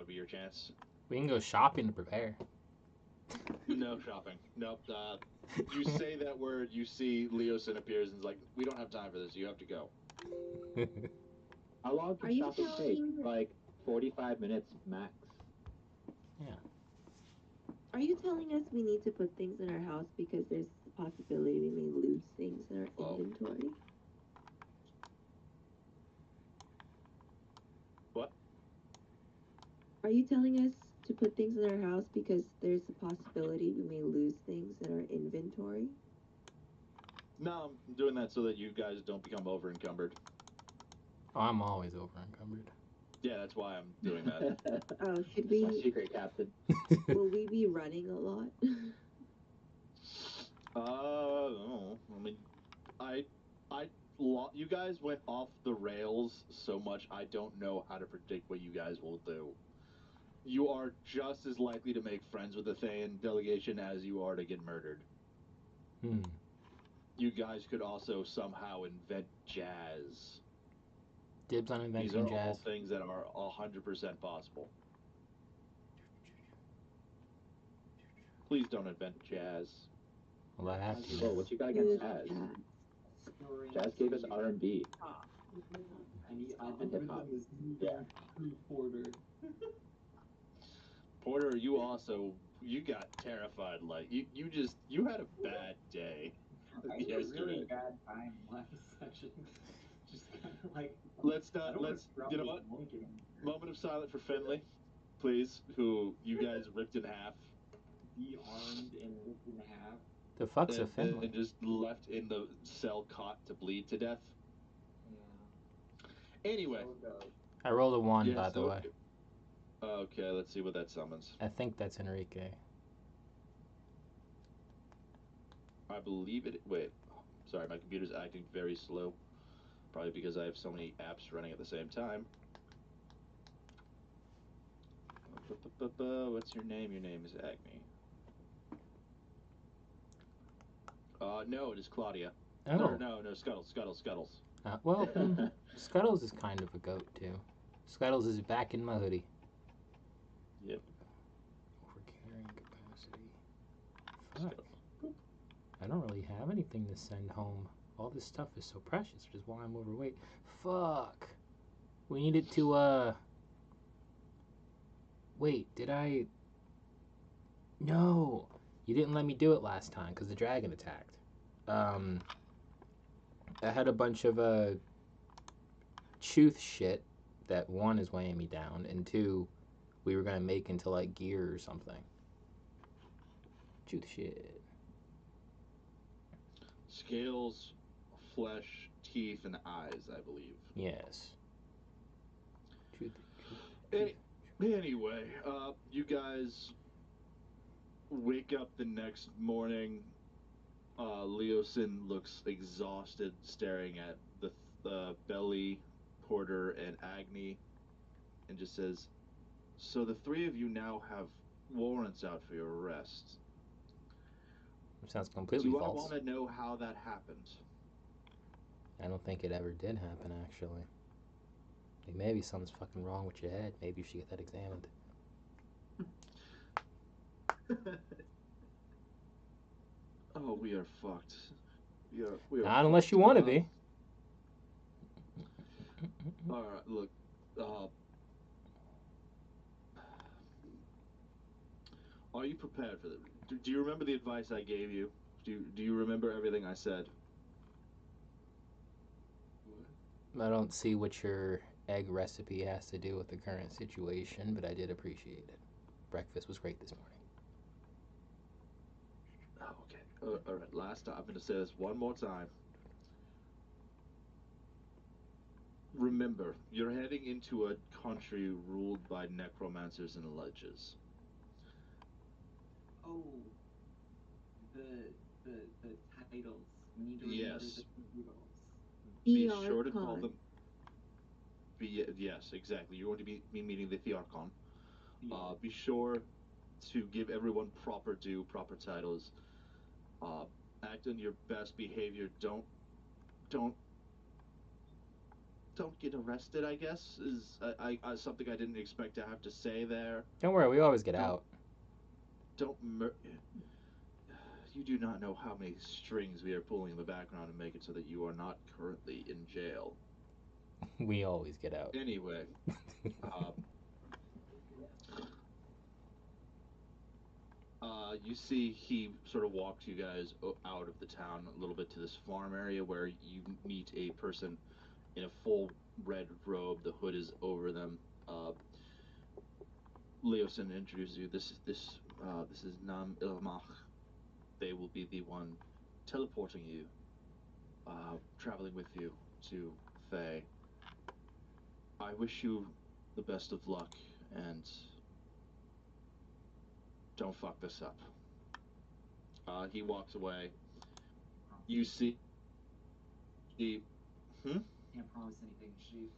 would be your chance. We can go shopping to prepare. No shopping. Nope. You say that word, you see Leosin appears and is like, "We don't have time for this. You have to go." How long Are can you shopping take? telling- Like 45 minutes max. Are you telling us we need to put things in our house because there's a possibility we may lose things in our Oh. inventory? What? Are you telling us to put things in our house because there's a possibility we may lose things in our inventory? No, I'm doing that so that you guys don't become over encumbered. Oh, I'm always over encumbered. Yeah, that's why I'm doing that. Oh, should My we? secret captain. Will we be running a lot? No. I mean, you guys went off the rails so much. I don't know how to predict what you guys will do. You are just as likely to make friends with the Thayan delegation as you are to get murdered. You guys could also somehow invent jazz. Dibs on These inventing are all jazz. things that are 100% possible. Please don't invent jazz. Well, I have to. Whoa, what you got Who's against Jazz? Jazz? Jazz gave us R&B. And hip-hop. Yeah. Porter. Porter, you got terrified. Like you had a bad day I had a yesterday. really bad time last session. Just kind of like. You know what? Moment of silence for Finley, please, who you guys ripped in half. De-armed and ripped in half. The fuck's a Finley? And just left in the cell cot to bleed to death. Yeah. Anyway. So I rolled a 1, by the way. Okay, let's see what that summons. I think that's Enrique. I believe it. Wait. Sorry, my computer's acting very slow. Probably because I have so many apps running at the same time. What's your name? Your name is Agni. No, it is Claudia. Oh. No, Scuttles. Well, Scuttles is kind of a goat, too. Scuttles is back in my hoodie. Yep. Overcarrying capacity. Fuck. I don't really have anything to send home. All this stuff is so precious, which is why I'm overweight. Fuck. We needed to, Wait, did I... No. You didn't let me do it last time, because the dragon attacked. I had a bunch of, Chuth shit that, 1, is weighing me down, and 2, we were gonna make into, like, gear or something. Chuth shit. Scales, flesh, teeth, and eyes, I believe. Yes. Anyway, you guys wake up the next morning. Leosin looks exhausted, staring at the Belly, Porter, and Agni, and just says, "So the three of you now have warrants out for your arrest. Sounds completely false. Do I want to know how that happened?" I don't think it ever did happen, actually. Like, maybe something's fucking wrong with your head. Maybe you should get that examined. Oh, we are fucked. We are Not unless you want to be. Alright, look. Are you prepared for this? Do you remember the advice I gave you? Do you remember everything I said? I don't see what your egg recipe has to do with the current situation, but I did appreciate it. Breakfast was great this morning. Oh, okay. Alright, last time. I'm going to say this one more time. Remember, you're heading into a country ruled by necromancers and leches. Oh, the titles. We need to remember the titles. Be sure to call them. Yes, exactly. You're going to be meeting the Thearchon. Be sure to give everyone proper due, proper titles. Act on your best behavior. Don't don't get arrested, I guess, is something I didn't expect to have to say there. Don't worry, we always get Don't- out. Don't you do not know how many strings we are pulling in the background to make it so that you are not currently in jail. We always get out. Anyway, you see he sort of walks you guys out of the town a little bit to this farm area where you meet a person in a full red robe. The hood is over them. Leosin introduces you. This is Nam Ilmach. They will be the one teleporting you, traveling with you to Faye. I wish you the best of luck, and don't fuck this up. He walks away. You see, Can't promise anything, Chief.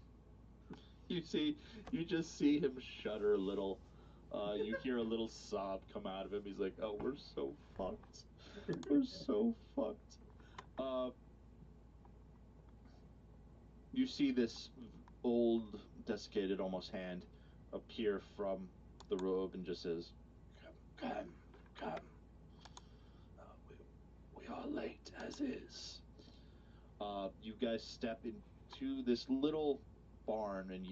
you just see him shudder a little. You hear a little sob come out of him. He's like, "Oh, we're so fucked. We're so fucked." You see this old, desiccated, almost hand appear from the robe and just says, "Come. We are late as is." You guys step into this little barn, and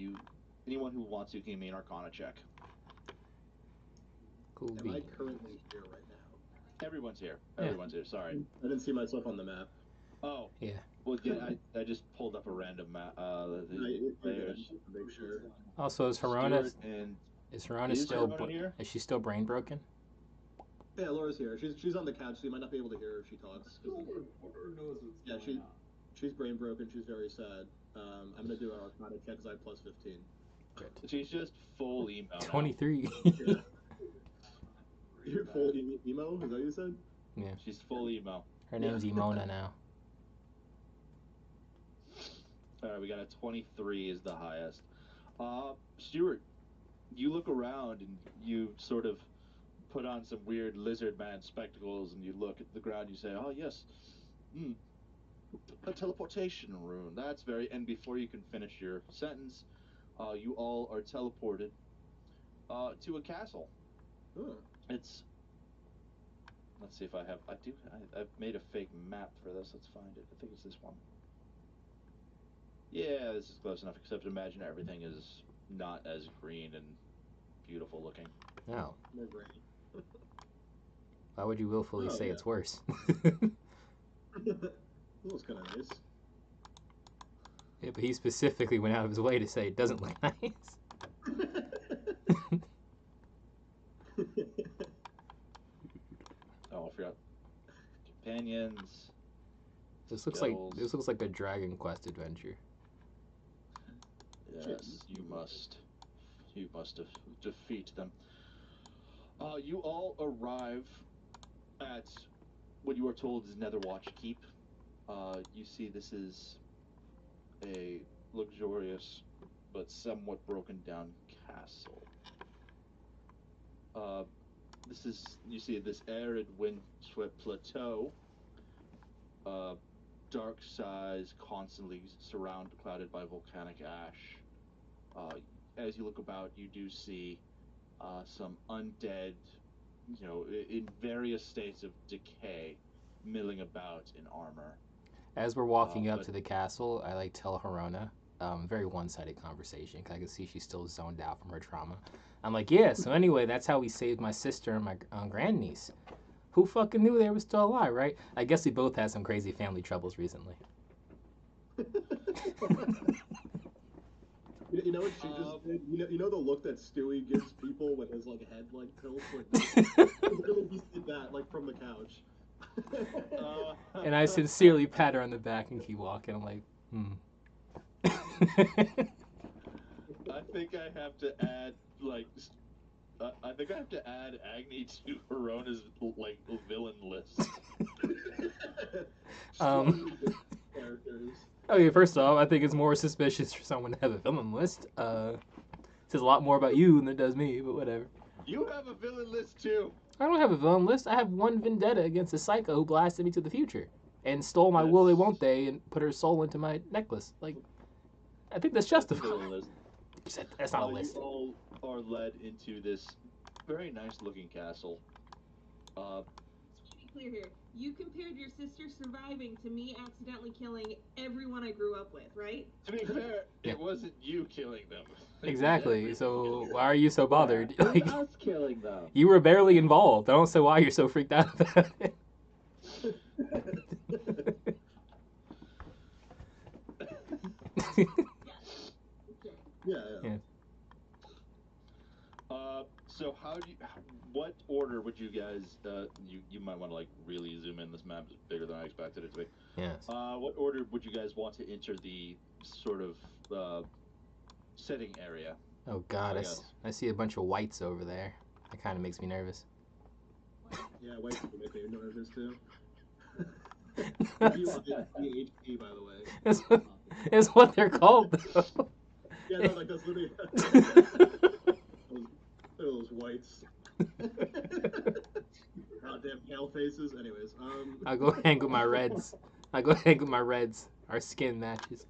anyone who wants to can give me an Arcana check. Cool Am I beans. currently here right now? Everyone's here. Yeah. Everyone's here. Sorry. I didn't see myself on the map. Oh. Yeah. Well, yeah, I just pulled up a random map. You're good. Players. Just to make sure. Also, is Harona Stuart and is Harona is still Harona here? is she still brain broken? Yeah, Laura's here. She's on the couch, so you might not be able to hear her if she talks. Who knows what's Yeah, going on? She's brain broken. She's very sad. I'm gonna do an Arcana check because I have plus 15. Good. She's just full email now. 23. Yeah. You're full emo? Is that what you said? She's full email. Her name's Emona now. All right, we got a 23 is the highest. Stuart, you look around and you sort of put on some weird lizard man spectacles and you look at the ground. You say, "Oh yes, a teleportation rune. That's very." And before you can finish your sentence, you all are teleported to a castle. Oh. It's. Let's see if I have. I've made a fake map for this. Let's find it. I think it's this one. Yeah, this is close enough. Except imagine everything is not as green and beautiful looking. No. More brain. Why would you willfully Oh, say yeah. it's worse? That was kind of nice. Yeah, but he specifically went out of his way to say it doesn't look nice. Oh, I forgot. Companions. This looks skills. like a Dragon Quest adventure. Yes, you must defeat them. You all arrive at what you are told is Netherwatch Keep. You see this is a luxurious but somewhat broken down castle. You see this arid windswept plateau. Dark skies constantly clouded by volcanic ash. As you look about, you do see some undead, in various states of decay, milling about in armor. As we're walking up but- to the castle, I tell Harona, very one-sided conversation, 'cause I can see she's still zoned out from her trauma. I'm like, yeah, so anyway, that's how we saved my sister and my grandniece. Who fucking knew they were still alive, right? I guess we both had some crazy family troubles recently. You know what she just did? You know the look that Stewie gives people when his head tilts literally just did that from the couch. And I sincerely pat her on the back and keep walking. I'm like, I think I have to add Agni to Harona's villain list. Characters. Okay, first off, I think it's more suspicious for someone to have a villain list. Says a lot more about you than it does me, but whatever. You have a villain list too. I don't have a villain list. I have one vendetta against a psycho who blasted me to the future and stole my will they won't they and put her soul into my necklace. I think that's That's a justified. good list. That's not a You list. all are led into this very nice-looking castle. Uh, To be clear here, you compared your sister surviving to me accidentally killing everyone I grew up with, right? to be fair, Yeah. it wasn't you killing them. It was Exactly. everyone So killing them. why are you so bothered? Yeah, it Like, was us killing them. you were barely involved. I don't see why you're so freaked out about it. Okay. Yeah. Yeah. So what order would you guys? You might want to like really zoom in. This map is bigger than I expected it to be. Yes. What order would you guys want to enter the sort of setting area? Oh God, I guess. I see a bunch of whites over there. That kind of makes me nervous. Yeah, white people make me nervous too. that's, BHP, by the way. that's what they're called, though. Yeah, no, like that's literally those whites. Goddamn pale faces. Anyways, I'll go hang with my reds. I go hang with my reds. Our skin matches.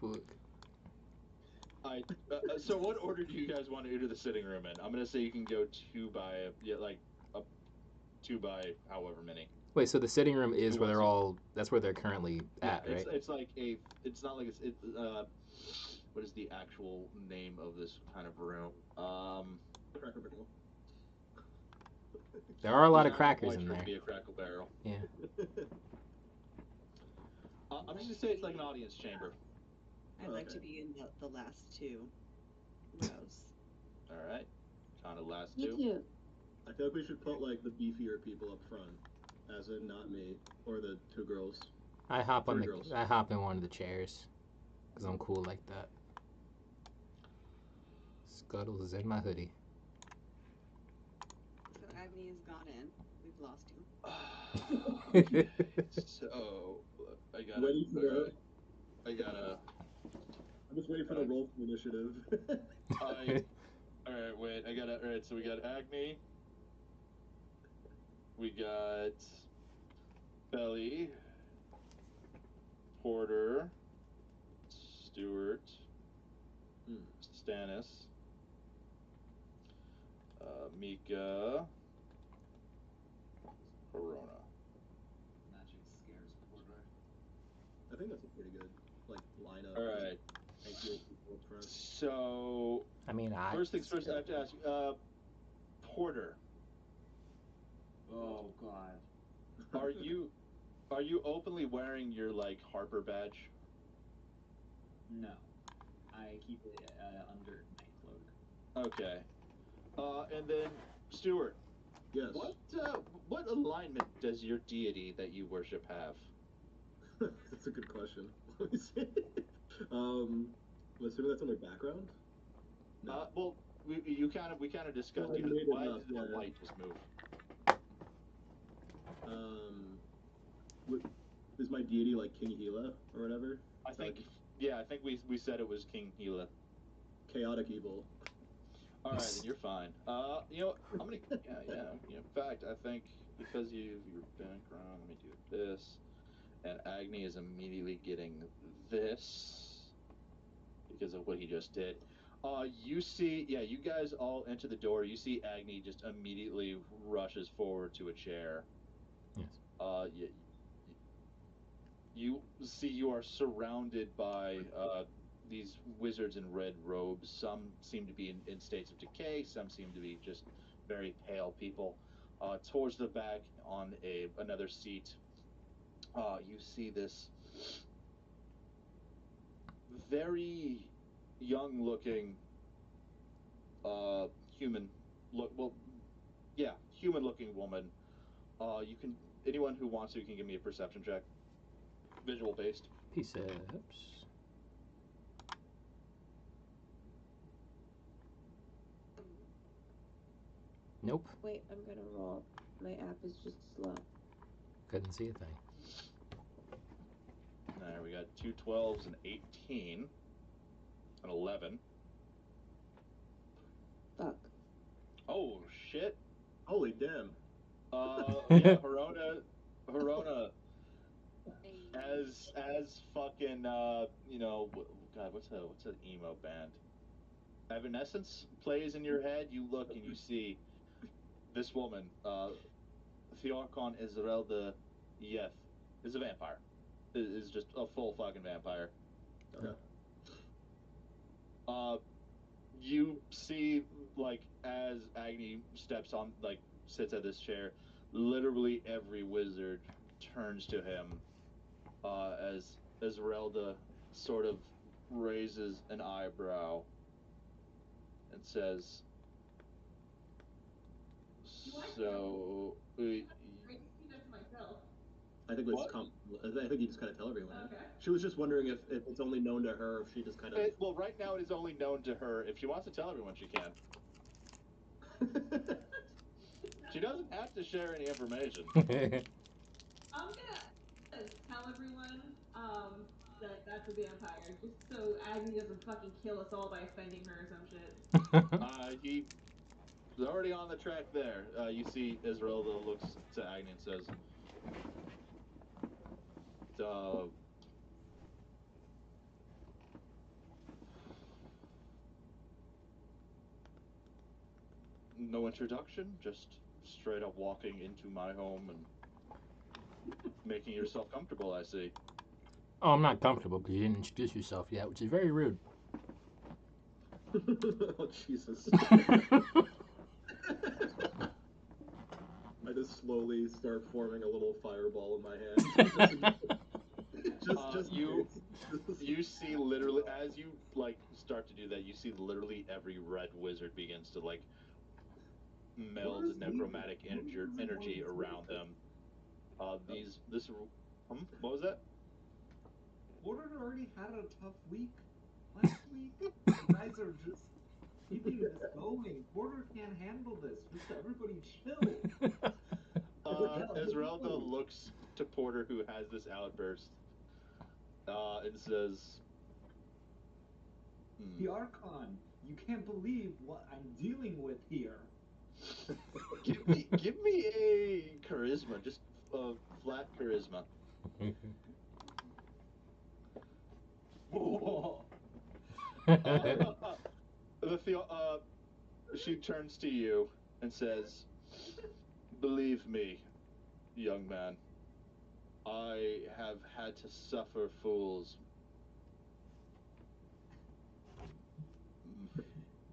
Fuck. So what order do you guys want to enter the sitting room in? I'm gonna say you can go two by however many. Wait, so the sitting room is Who where wants they're to- all. That's where they're currently at, right? It's like it's not like what is the actual name of this kind of room? Cracker Barrel. There are a lot yeah, of crackers white in shirt there. would be a Crackle Barrel. Yeah. I'm just gonna say it's like an audience chamber. I'd like Okay. to be in the last two rows. All right, kind of last Me two. too. I feel like we should put like the beefier people up front, as in not me or the two girls. I hop on Three the. girls. I hop in one of the chairs, cause I'm cool like that. Scuttles is in my hoodie. So Agni has gone in. We've lost him. Okay, so I gotta. Ready for that? I gotta. I'm just waiting for the roll for initiative. All right, wait. I gotta. All right, so we got Agni. We got Belly, Porter, Stewart, Stannis, Mika, Corona. Magic scares Porter. I think that's a pretty good like lineup. All right. Thank you, people up front. So I mean, first things first, I have to ask Porter. Oh God. Are you openly wearing your like Harper badge? No. I keep it under my cloak. Okay. And then Stewart, Yes. what alignment does your deity that you worship have? That's a good question. Let me see. I'm assuming that's on my background. Well, we kind of discussed Well, I it. made Why enough, did the yeah. light just move? Is my deity like King Gila or whatever? I think we said it was King Gila. Chaotic evil. All right, then you're fine. You know, I'm gonna in fact, I think because your background, let me do this, and Agni is immediately getting this because of what he just did. You see, you guys all enter the door. You see Agni just immediately rushes forward to a chair. Yes. You see you are surrounded by these wizards in red robes. Some seem to be in states of decay. Some seem to be just very pale people. Towards the back on another seat, you see this very young-looking human human-looking woman. Anyone who wants to can give me a perception check, visual based. Precepts. Nope. Wait, I'm gonna roll. My app is just slow. Couldn't see a thing. All right, we got 2 12s, an 18, an 11. Fuck. Oh shit! Holy damn. Yeah, Herona as fucking God, what's that emo band? Evanescence plays in your head. You look and you see this woman, Theorcon Israelda Yeth, is a vampire. Is just a full fucking vampire. Okay. You see, like, as Agni steps on, like, sits at this chair, literally every wizard turns to him, as Esmeralda sort of raises an eyebrow and says, "So, I see that to myself. I think we just What? I think you just kind of tell everyone. Right? Okay. She was just wondering if it's only known to her, if she just kind of. Well, right now it is only known to her. If she wants to tell everyone, she can. She doesn't have to share any information." I'm gonna tell everyone that that's a vampire, just so Agni doesn't fucking kill us all by offending her or some shit. He's already on the track there. You see Esmeralda looks to Agni and says, uh, "No introduction, just straight up walking into my home and making yourself comfortable, I see." Oh, I'm not comfortable because you didn't introduce yourself yet, which is very rude. Oh Jesus! I just slowly start forming a little fireball in my hand. just you see literally as you like start to do that, you see literally every red wizard begins to like meld necromantic energy around them. What was that? Border already had a tough week last week. You guys are just keeping this going. Border can't handle this. Just everybody chill. Esmeralda looks to Porter, who has this outburst, and says, The Archon, you can't believe what I'm dealing with here. give me a charisma, just flat charisma." Whoa. She turns to you and says, "Believe me, young man, I have had to suffer fools."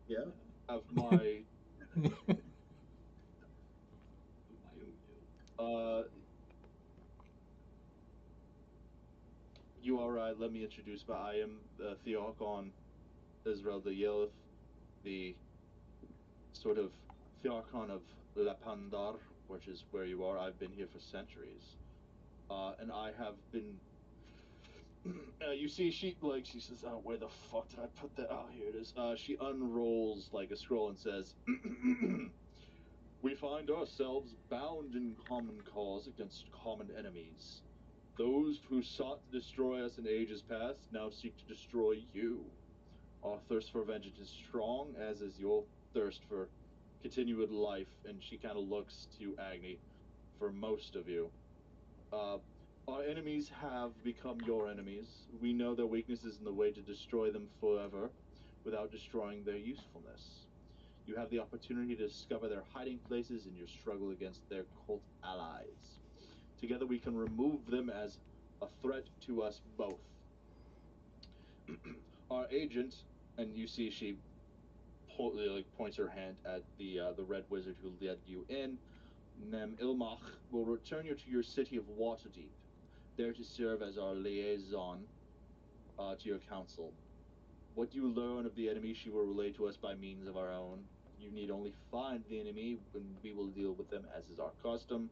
Yeah. Of my you are right. Let me introduce. But I am Theokon Israel the Yelith, the sort of Theokon of Lapandar, which is where you are. I've been here for centuries, and I have been. You see, she says, "Oh, where the fuck did I put that? Oh, here it is." She unrolls like a scroll and says, "We find ourselves bound in common cause against common enemies. Those who sought to destroy us in ages past now seek to destroy you. Our thirst for vengeance is strong, as is your thirst for continued life." And she kind of looks to Agni. "For most of you, our enemies have become your enemies. We know their weaknesses in the way to destroy them forever without destroying their usefulness. You have the opportunity to discover their hiding places in your struggle against their cult allies. Together we can remove them as a threat to us both." Our agent, and you see she points her hand at the red wizard who led you in, Nem Ilmach, will return you to your city of Waterdeep, there to serve as our liaison to your council. What you learn of the enemy she will relay to us by means of our own. You need only find the enemy, and we will deal with them as is our custom.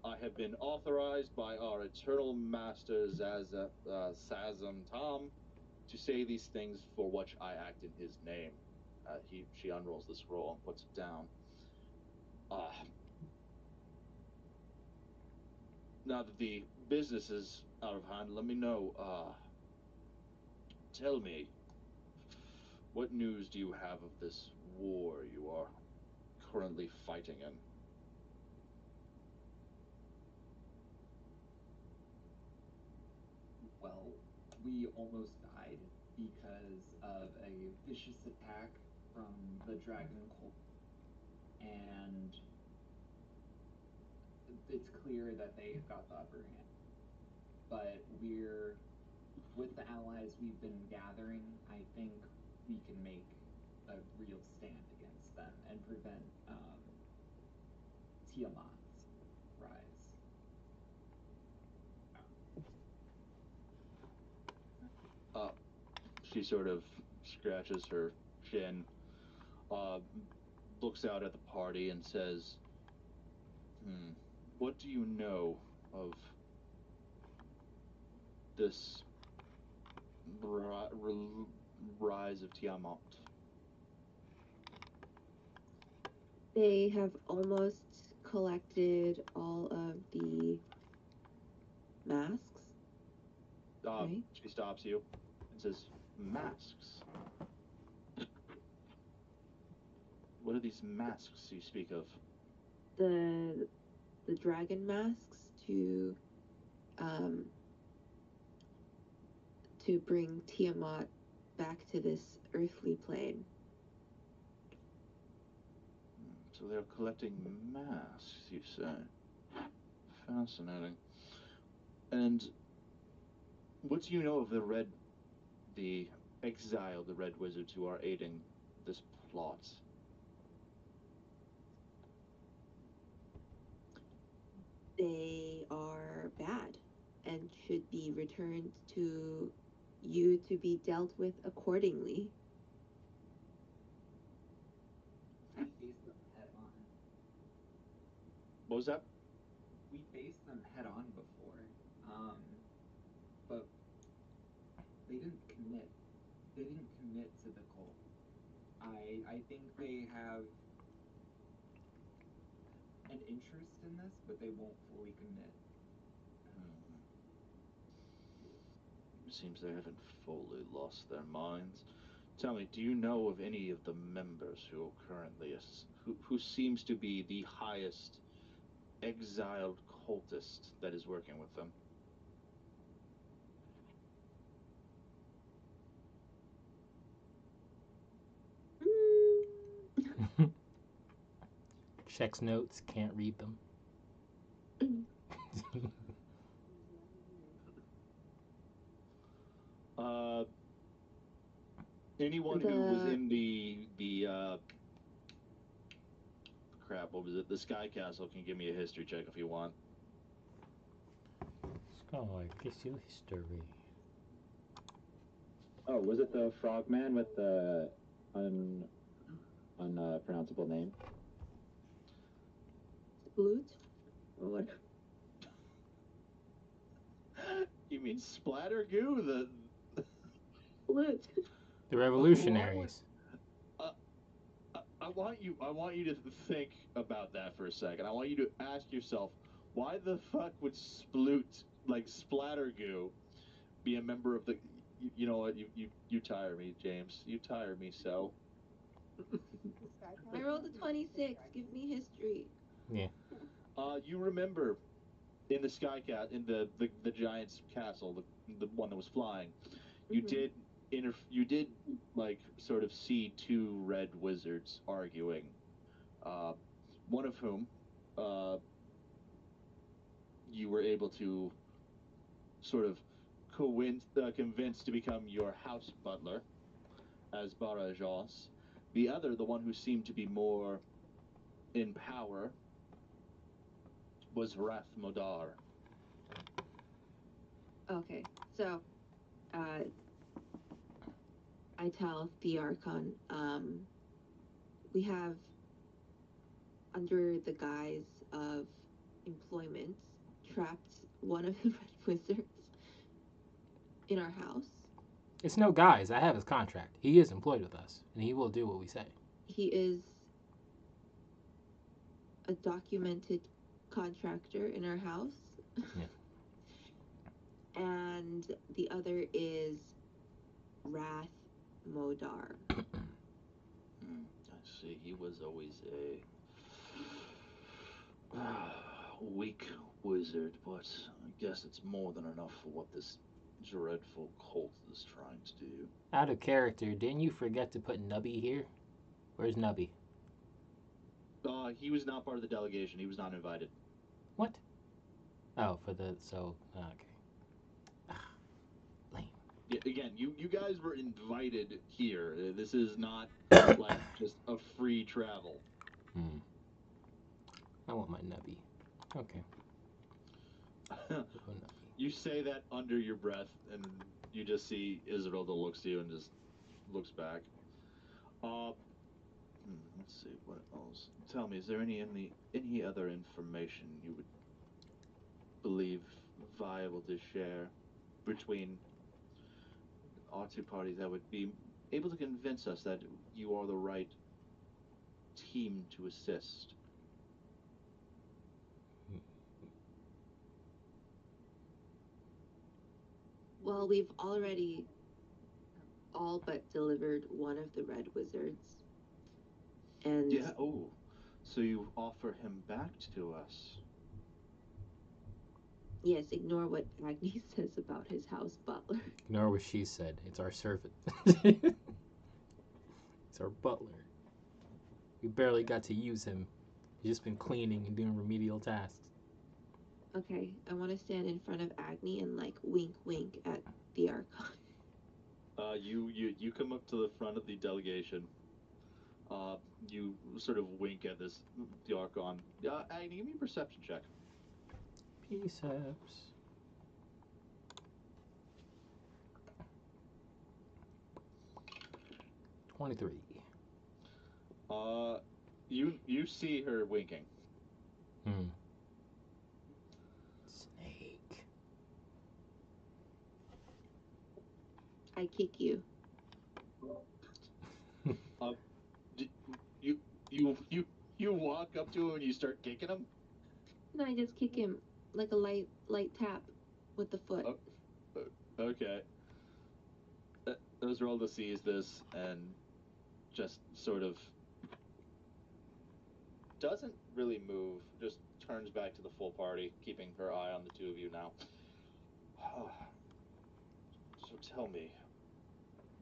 I have been authorized by our eternal master Sazam Tom to say these things for which I act in his name. She unrolls the scroll and puts it down. Now that the business is out of hand, let me know. Tell me, what news do you have of this war you are currently fighting in? we almost died because of a vicious attack from the dragon cult, and it's clear that they've got the upper hand. But we're with the allies we've been gathering, I think we can make a real stand against them and prevent Tiamat's rise. She sort of scratches her chin, uh, looks out at the party, and says, "Hmm, what do you know of this rise of Tiamat?" They have almost collected all of the masks, right? She stops you and says, "Masks? What are these masks you speak of?" The dragon masks um to bring Tiamat back to this earthly plane. So they're collecting masks, you say? Fascinating. And what do you know of the exiled, the red wizards who are aiding this plot? They are bad and should be returned to you to be dealt with accordingly. We faced them head on. What was that? We faced them head on before, but they didn't commit. They didn't commit to the cult. I think they have an interest in this, but they won't fully commit. Seems they haven't fully lost their minds. Tell me, do you know of any of the members who currently who seems to be the highest exiled cultist that is working with them? Checks notes, can't read them. Uh, anyone who was in the crap, what was it? The Sky Castle can give me a history check if you want. Sky, kiss you history. Oh, was it the frogman with the unpronounceable name? Sploot? Or what? You mean splatter goo? Sploot. The revolutionaries. I want you to think about that for a second. I want you to ask yourself, why the fuck would Sploot, like splatter goo, be a member of the? You know what? You tire me, James. You tire me so. I rolled a 26. Give me history. Yeah. You remember in the Sky Cat, in the giant's castle, the one that was flying, you Mhm. you did like sort of see two red wizards arguing, uh, one of whom you were able to sort of convince to become your house butler as Barajas. The other, the one who seemed to be more in power, was Rath Modar. Okay, so uh, I tell Thearchon, we have, under the guise of employment, trapped one of the red wizards in our house. It's no guys. I have his contract. He is employed with us, and he will do what we say. He is a documented contractor in our house. Yeah. And the other is Wrath Modar. I see. He was always a weak wizard, but I guess it's more than enough for what this dreadful cult is trying to do. Out of character, didn't you forget to put Nubby here? Where's Nubby? He was not part of the delegation. He was not invited. What? Oh, for the okay. Lame. Yeah, again, you guys were invited here. This is not like just a free travel. Hmm. I want my Nubby. Okay. Little Nubby. You say that under your breath, and you just see Isabelda looks to you and just looks back. Let's see what else. Tell me, is there any other information you would believe viable to share between our two parties that would be able to convince us that you are the right team to assist? Well, we've already all but delivered one of the Red Wizards. And Yeah. Oh, so you offer him back to us? yes, ignore what Agnes says about his house butler. Ignore what she said. It's our servant. It's our butler. We barely got to use him. He's just been cleaning and doing remedial tasks. Okay, I want to stand in front of Agni and like wink wink at the Archon. You come up to the front of the delegation. You sort of wink at the Archon. Agni, give me a perception check. Precepts. 23. You see her winking. Snake. I kick you. You you walk up to him and you start kicking him. And I just kick him like a light tap with the foot. Okay. Esmeralda sees this and just sort of doesn't really move. Just turns back to the full party, keeping her eye on the two of you now. So tell me,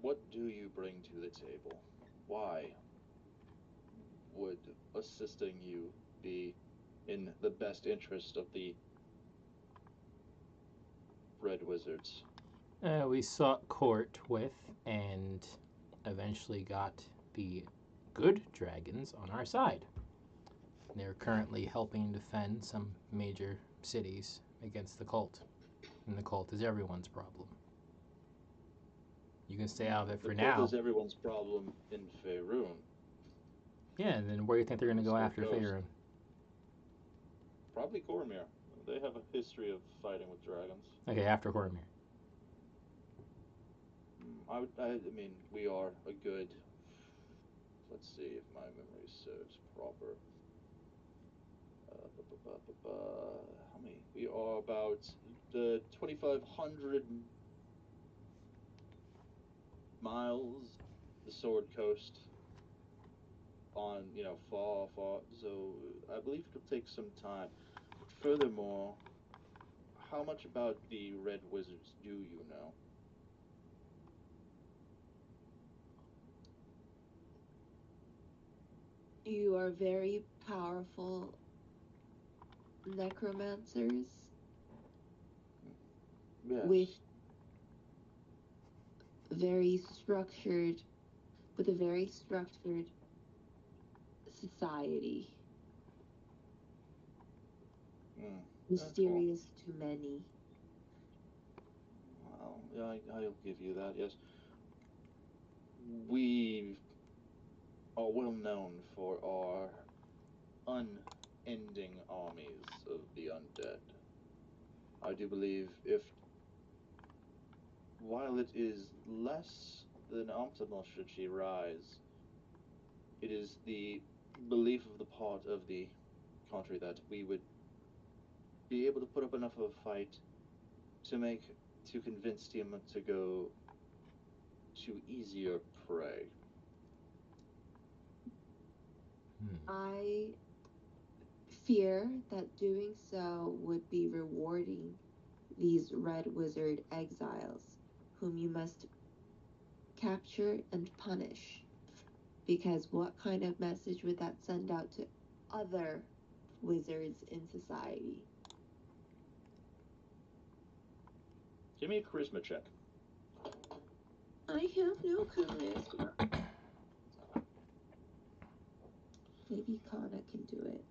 what do you bring to the table? Why would assisting you be in the best interest of the Red Wizards? We sought court with and eventually got the good dragons on our side. They're currently helping defend some major cities against the cult. And the cult is everyone's problem. You can stay out of it for the now. cult is everyone's problem in Faerun. Yeah, and then where do you think they're going to go after Faerun? Probably Cormyr. They have a history of fighting with dragons. Okay, after Cormyr. I mean, we are a good. Let's see if my memory serves proper. How many? We are about 2,500 miles the Sword Coast on, far, far. So I believe it'll take some time. Furthermore, how much about the Red Wizards do you know? You are very powerful necromancers Yes. with a very structured society. Mysterious to many. Well, yeah, I'll give you that, yes. We are well known for our unending armies of the undead. I do believe while it is less than optimal should she rise, it is the belief of the part of the country that we would be able to put up enough of a fight to convince him to go to easier prey. I fear that doing so would be rewarding these red wizard exiles, whom you must capture and punish. Because what kind of message would that send out to other wizards in society? Give me a charisma check. I have no charisma. Maybe Kana can do it.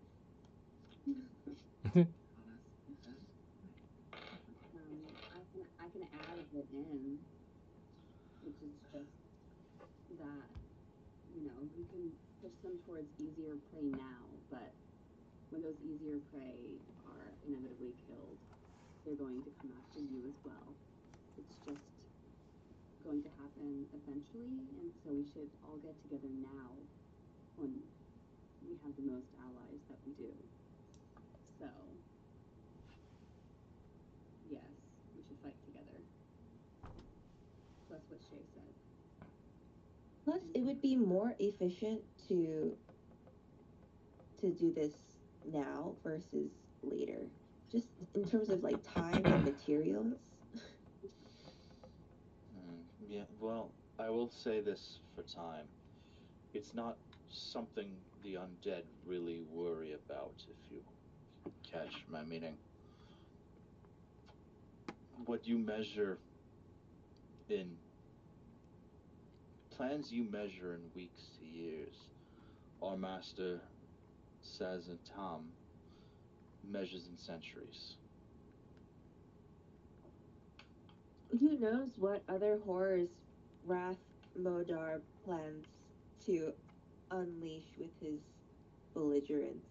I can add it in, which is just that, you can push them towards easier prey now, but when those easier prey are inevitably killed, they're going to come after you as well. It's just going to happen eventually, and so we should all get together now when we have the most allies that we do. So, yes, we should fight together. Plus what Shay said. Plus, it would be more efficient to do this now versus later. Just in terms of like time and materials. Yeah, well, I will say this for time. It's not something the undead really worry about, if you catch my meaning. What you measure in plans you measure in weeks to years. Our master says in Tom measures in centuries. Who knows what other horrors Wrath Modar plans to unleash with his belligerence.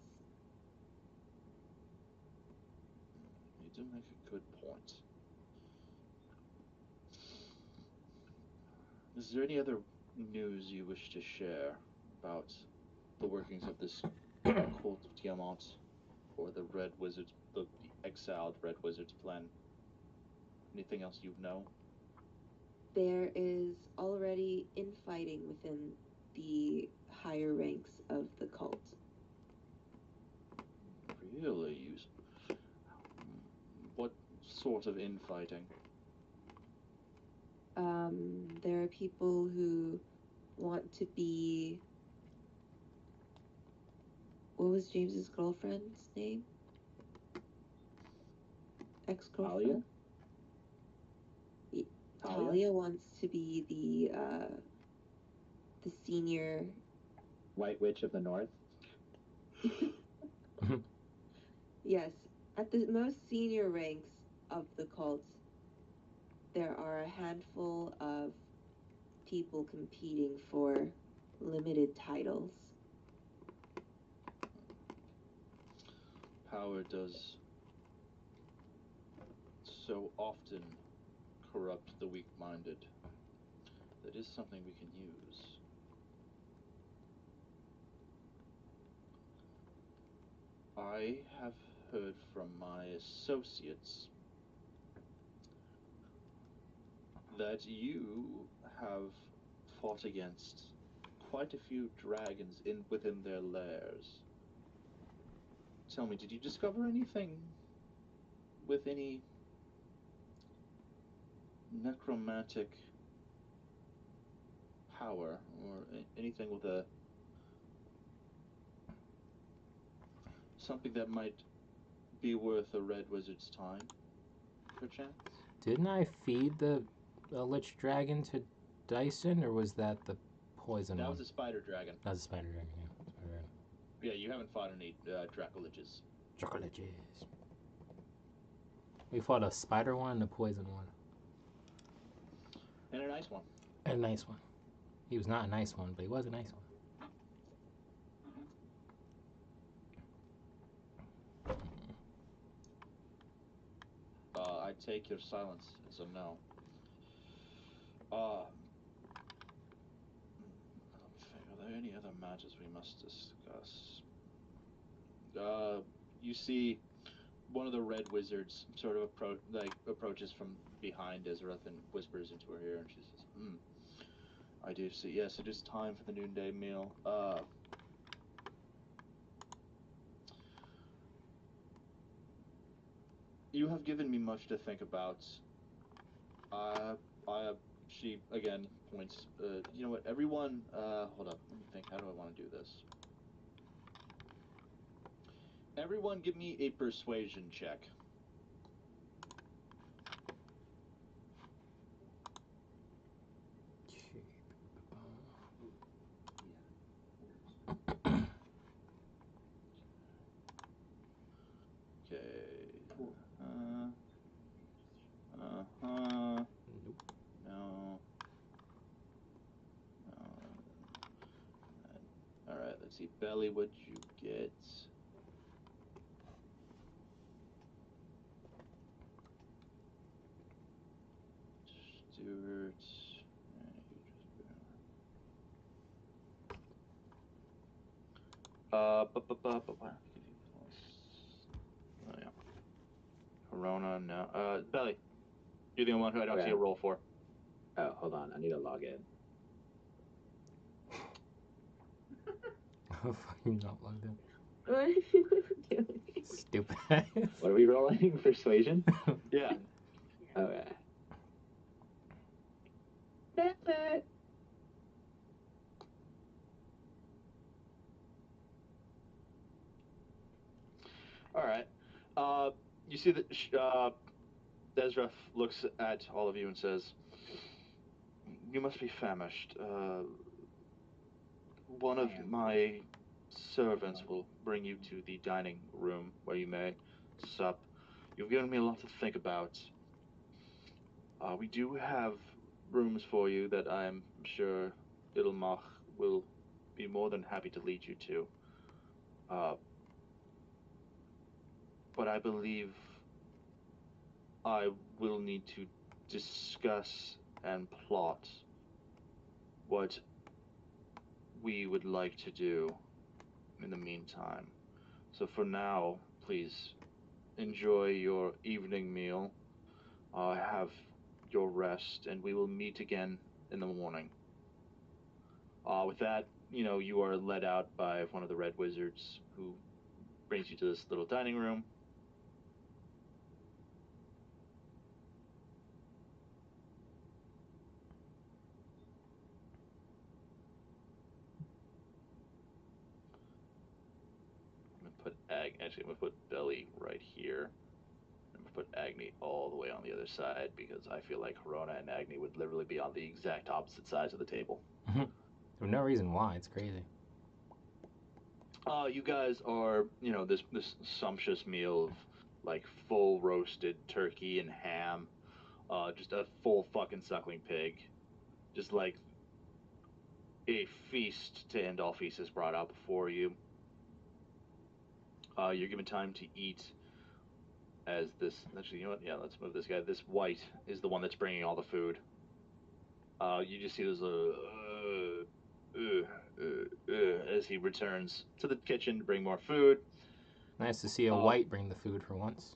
You do make a good point. Is there any other news you wish to share about the workings of this cult of Tiamat, or the Red Wizards, the exiled Red Wizards plan? Anything else you know? There is already infighting within the higher ranks of the cult. Really? What sort of infighting? There are people who want to be... What was James's girlfriend's name? Ex-girlfriend? Talia wants to be the senior White Witch of the North. Yes, at the most senior ranks of the cult, there are a handful of people competing for limited titles. Power does so often corrupt the weak-minded. That is something we can use. I have heard from my associates that you have fought against quite a few dragons within their lairs. Tell me, did you discover anything with any necromantic power, or anything with something that might be worth a red wizard's time, perchance? Didn't I feed the Lich Dragon to Dyson, or was that the poison That one? was a spider dragon. That was a spider dragon, yeah. Spider dragon. Yeah, you haven't fought any Dracoliches. Dracoliches. We fought a spider one and a poison one. And a nice one. And a nice one. He was not a nice one, but he was a nice one. I take your silence as a no. Are there any other matters we must discuss? You see one of the red wizards sort of approaches from behind Ezrath and whispers into her ear, and she says, I do see. Yes, it is time for the noonday meal. You have given me much to think about. She again points. You know what? Everyone, hold up. Let me think. How do I want to do this? Everyone, give me a persuasion check. Okay. Nope. No. All right. Let's see. Belly, what'd you get? Stewart. Oh yeah. Corona, no. Belly, you're the only one who I don't see a roll for. Oh, hold on. I need to log in. Oh, fucking not logged in. What are you doing? Stupid. What are we rolling? Persuasion? Yeah. Okay. That's it. All right. You see that Ezra looks at all of you and says, "You must be famished. One of my servants will bring you to the dining room where you may sup. You've given me a lot to think about. We do have rooms for you that I'm sure Ilmach will be more than happy to lead you to. But I believe I will need to discuss and plot what we would like to do in the meantime. So for now, please enjoy your evening meal. Have your rest, and we will meet again in the morning." With that, you are led out by one of the red wizards who brings you to this little dining room. I'm gonna put Belly right here. I'm gonna put Agni all the way on the other side because I feel like Corona and Agni would literally be on the exact opposite sides of the table. For no reason why. It's crazy. You guys are, this sumptuous meal of like full roasted turkey and ham, just a full fucking suckling pig, just like a feast to end all feasts is brought out before you. You're given time to eat as this. Actually, you know what? Yeah, let's move this guy. This white is the one that's bringing all the food. You just see this as he returns to the kitchen to bring more food. Nice to see a white bring the food for once.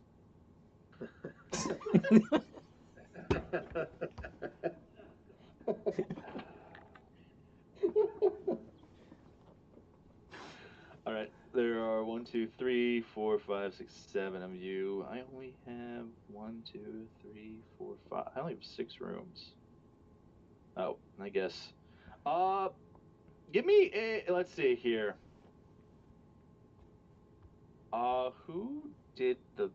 All right, there are 1, 2, 3, 4, 5, 6, 7 of you. I only have 1, 2, 3, 4, 5. I only have 6 rooms. Oh, I guess. Give me a. Let's see here. Who did the?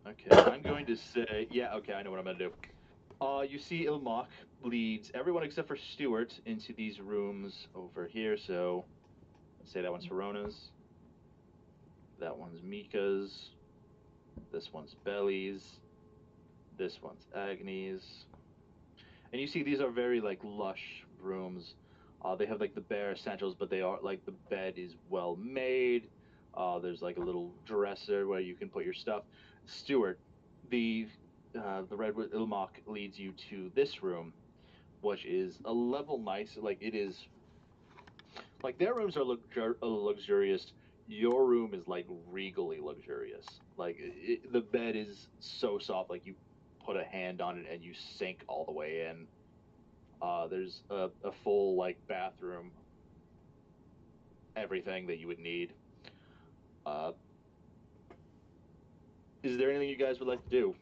Okay, I'm going to say. Yeah, okay, I know what I'm gonna do. You see, Ilmach leads everyone except for Stuart into these rooms over here. So, let's say that one's Verona's. That one's Mika's. This one's Belly's. This one's Agni's. And you see these are very like lush rooms. They have like the bare essentials, but they are like the bed is well made. There's like a little dresser where you can put your stuff. Stuart, the Redwood Ilmach leads you to this room, which is a level nice. Like it is, like their rooms are luxurious. Your room is like regally luxurious. Like the bed is so soft, like you put a hand on it and you sink all the way in. There's a full like bathroom, everything that you would need. Uh, is there anything you guys would like to do?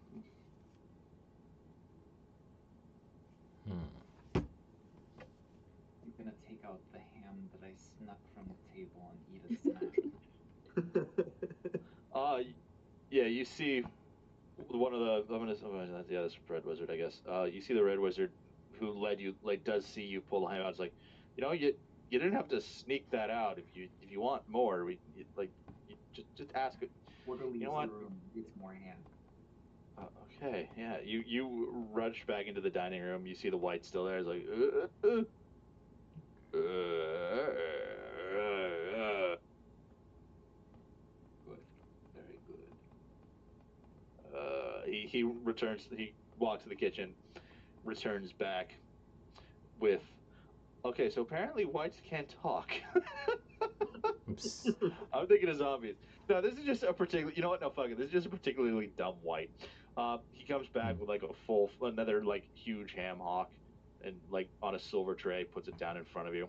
Hmm. I'm gonna take out the ham that I snuck from the table and eat a snack. Yeah, you see one of the yeah, that's Red Wizard, I guess. You see the Red Wizard who led you, like, does see you pull the ham out. It's like, you didn't have to sneak that out. If you want more, you just ask it. Porter leaves You know the what? room, gets more ham. Okay, yeah. You rush back into the dining room. You see the white still there. It's like, Good. Very good. he returns. He walks to the kitchen, returns back with. Okay, so apparently whites can't talk. Oops. I'm thinking of zombies. No, this is just a particular. You know what? No, fuck it. This is just a particularly dumb white. He comes back with like another like huge ham hock, and like on a silver tray, puts it down in front of you.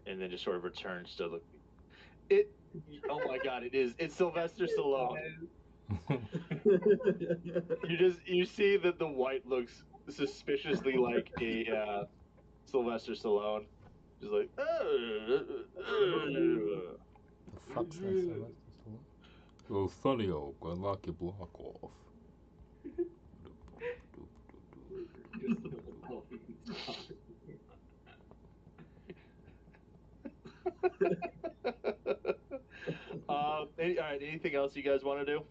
And then just sort of returns to the. It. Oh my god! It is. It's Sylvester Stallone. You see that the white looks suspiciously like a Sylvester Stallone, just like. The fuck's that Sylvester Stallone? Oh, funny old, I lock your block off. All right. Anything else you guys want to do?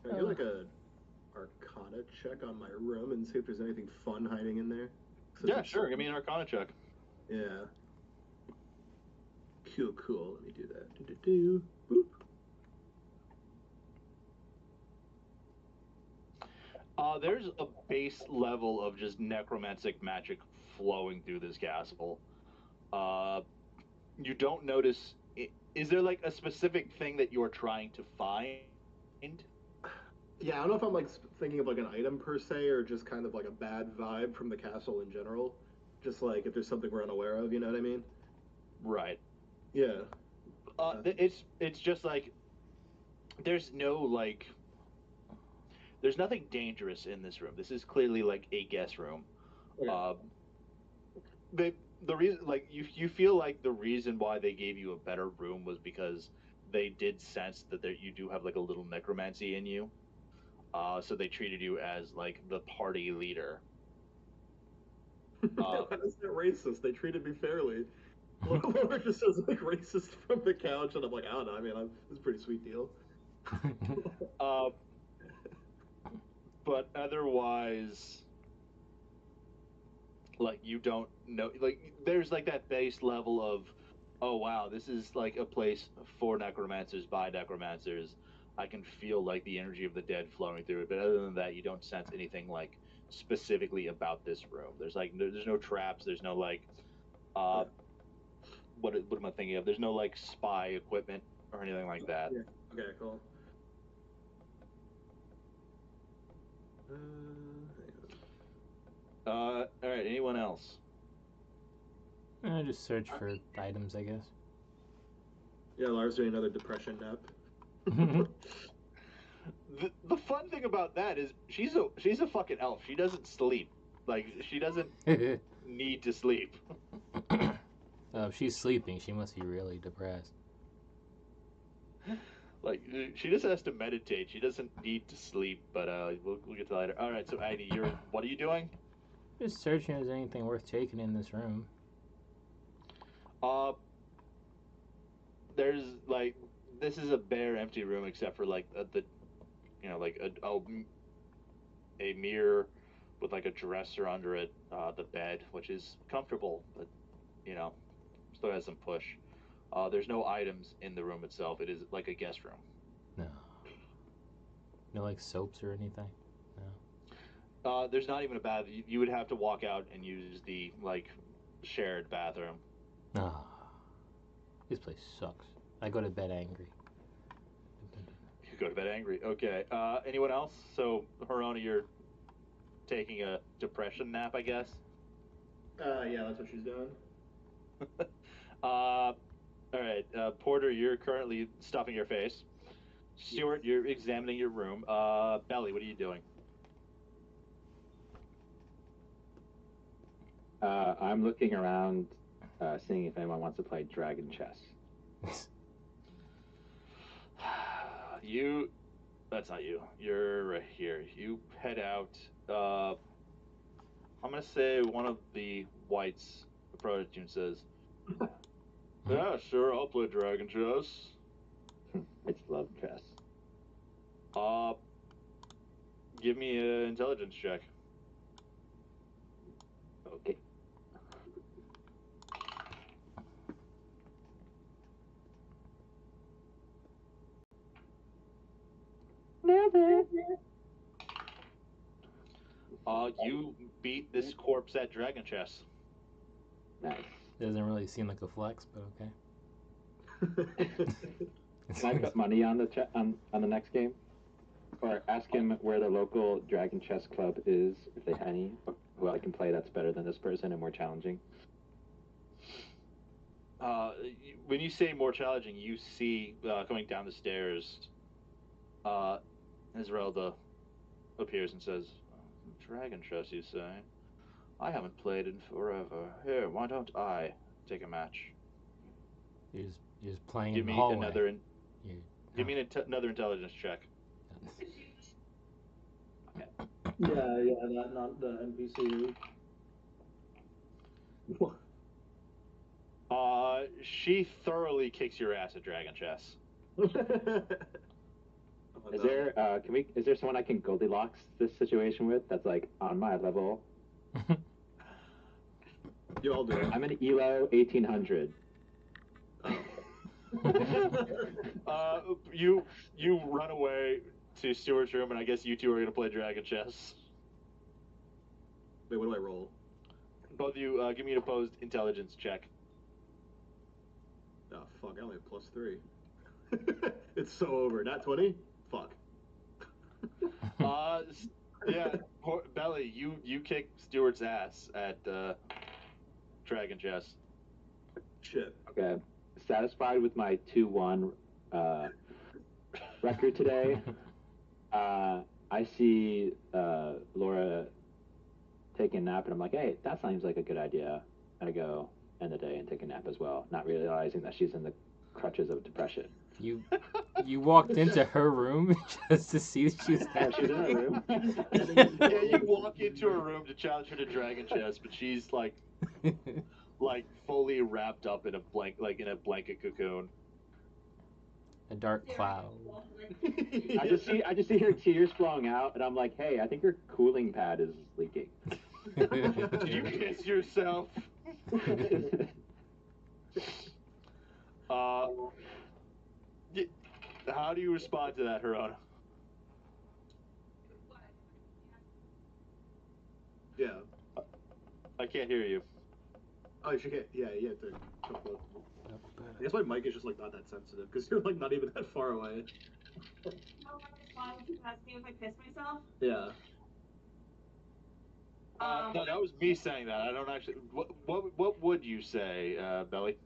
Can I do like a Arcana check on my room and see if there's anything fun hiding in there? Yeah, sure. Give me an Arcana check. Yeah. Cool. Let me do that. Boop. There's a base level of just necromantic magic flowing through this castle. You don't notice. Is there like a specific thing that you're trying to find? Yeah, I don't know if I'm like thinking of like an item per se or just kind of like a bad vibe from the castle in general. Just like if there's something we're unaware of, you know what I mean? Right. Yeah. It's just like there's nothing dangerous in this room. This is clearly like a guest room. Okay. The reason, like, you feel like the reason why they gave you a better room was because they did sense that you do have like a little necromancy in you. So they treated you as like the party leader. That's not racist. They treated me fairly. Laura just says like racist from the couch, and I'm like, I don't know. I mean, it's a pretty sweet deal. But otherwise, like, you don't know, like, there's like that base level of, oh wow, this is like a place for necromancers by necromancers. I can feel like the energy of the dead flowing through it, but other than that, you don't sense anything like specifically about this room. There's no traps. There's no like, what am I thinking of? There's no like spy equipment or anything like that. Yeah. Okay. Cool. All right. Anyone else? I just search for items, I guess. Yeah, Lars doing another depression nap. The fun thing about that is she's a fucking elf. She doesn't sleep. Like, she doesn't need to sleep. If she's sleeping, she must be really depressed. Like, she just has to meditate. She doesn't need to sleep. But we'll get to that later. All right. So Agni, what are you doing? Just searching if there's anything worth taking in this room. There's like, this is a bare, empty room except for like like a mirror with like a dresser under it, the bed, which is comfortable, but still has some push. There's no items in the room itself. It is like a guest room. No. No, like soaps or anything? No. There's not even a bath. You would have to walk out and use the like shared bathroom. Ah. This place sucks. I go to bed angry. You go to bed angry. Okay. Anyone else? So, Harona, you're taking a depression nap, I guess? Yeah, that's what she's doing. All right, Porter, you're currently stuffing your face. Stuart, you're examining your room. Belly, what are you doing? I'm looking around, seeing if anyone wants to play dragon chess. That's not you. You're right here. You head out. I'm gonna say one of the whites approaches you and says, "Yeah, sure, I'll play dragon chess." It's love chess. Give me an intelligence check. Okay. You beat this corpse at dragon chess. Nice. Doesn't really seem like a flex, but okay. Can I put money on the on the next game, or ask him where the local dragon chess club is, if they have any, who I can play that's better than this person and more challenging? When you say more challenging, you see coming down the stairs, Esmeralda appears and says, "Dragon chess, you say? I haven't played in forever. Here, why don't I take a match?" You're just playing Give in the me hallway. another. You- Give me another intelligence check. Yeah, that not the NPC. She thoroughly kicks your ass at dragon chess. Is there is there someone I can Goldilocks this situation with that's like on my level? You all do it. I'm an ELO 1800. You run away to Stuart's room, and I guess you two are gonna play dragon chess. Wait, what do I roll? Both of you, give me an opposed intelligence check. Oh fuck, I only have +3. It's so over. Not 20? Fuck. Yeah, Belly, you kick Stuart's ass at dragon chess. Shit. Okay. Satisfied with my 2-1 record today. I see Laura taking a nap, and I'm like, hey, that seems like a good idea. And I go end the day and take a nap as well, not realizing that she's in the crutches of depression. You walked into her room just to see if she's Yeah, she's in her room. Yeah, you walk into her room to challenge her to dragon chess, but she's like fully wrapped up in a blanket cocoon. A dark cloud. I just see her tears flowing out, and I'm like, hey, I think her cooling pad is leaking. Did you piss yourself? How do you respond to that, Harona? Yeah. I can't hear you. Oh, she can't. Yeah, you have to come close. I guess my mic is just like not that sensitive because you're like not even that far away. How my response to asking if I pissed myself? Yeah. No, that was me saying that. I don't actually. What would you say, Belly?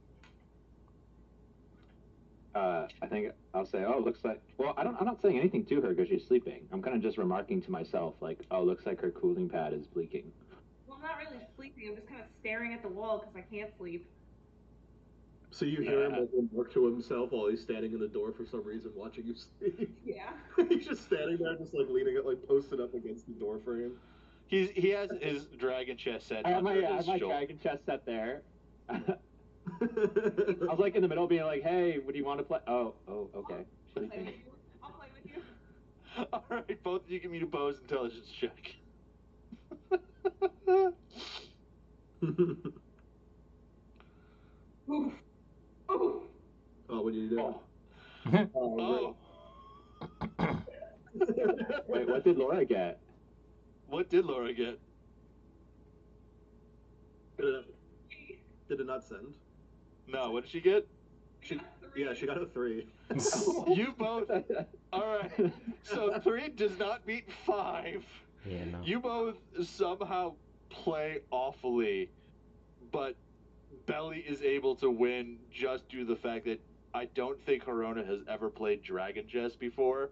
I think I'll say, oh, looks like. Well, I'm not saying anything to her because she's sleeping. I'm kind of just remarking to myself, like, oh, looks like her cooling pad is leaking. Well, I'm not really sleeping. I'm just kind of staring at the wall because I can't sleep. So you hear him like remark to himself while he's standing in the door for some reason, watching you sleep. Yeah. He's just standing there, just like leaning it, like posted up against the door frame. He has his dragon chess set I have under my his shoulder. dragon chest set there. I was like in the middle, being like, "Hey, what do you want to play?" Oh, okay. I'll play with you. All right, both of you give me an opposed intelligence check. Oof. Oof. Oh, what do you do? Oh. Wait, what did Laura get? What did Laura get? Did it not send? No, what did she get? She got a 3. You both. All right. So 3 does not beat 5. Yeah, no. You both somehow play awfully but Belly is able to win just due to the fact that I don't think Corona has ever played Dragon Chess before.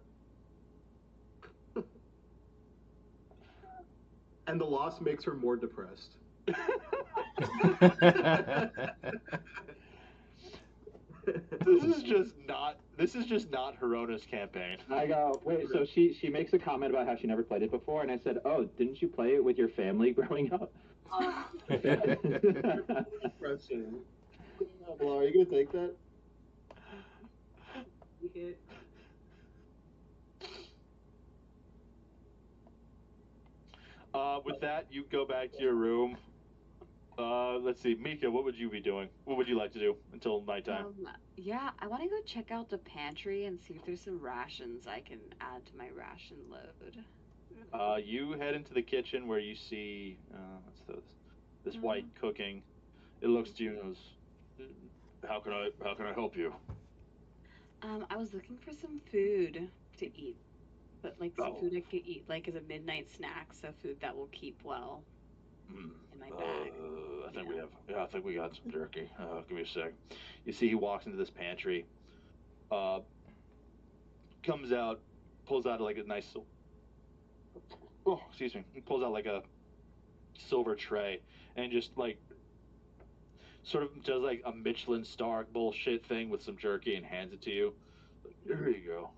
And the loss makes her more depressed. This is just not Herona's campaign. I go, wait, so she makes a comment about how she never played it before, and I said, oh, didn't you play it with your family growing up? Depressing. Well, are you gonna take that? Hit. With that, you go back to your room. Let's see, Mika, what would you be doing? What would you like to do until nighttime? Yeah, I want to go check out the pantry and see if there's some rations I can add to my ration load. You head into the kitchen where you see this white cooking. It looks to you and goes, how can I help you? I was looking for some food to eat, but like some food I could eat like as a midnight snack, so food that will keep well in my bag. I think we got some jerky. Give me a sec. You see, he walks into this pantry. Comes out, pulls out like a nice. Oh, excuse me. He pulls out like a silver tray and just like sort of does like a Michelin star bullshit thing with some jerky and hands it to you. Like, there you go.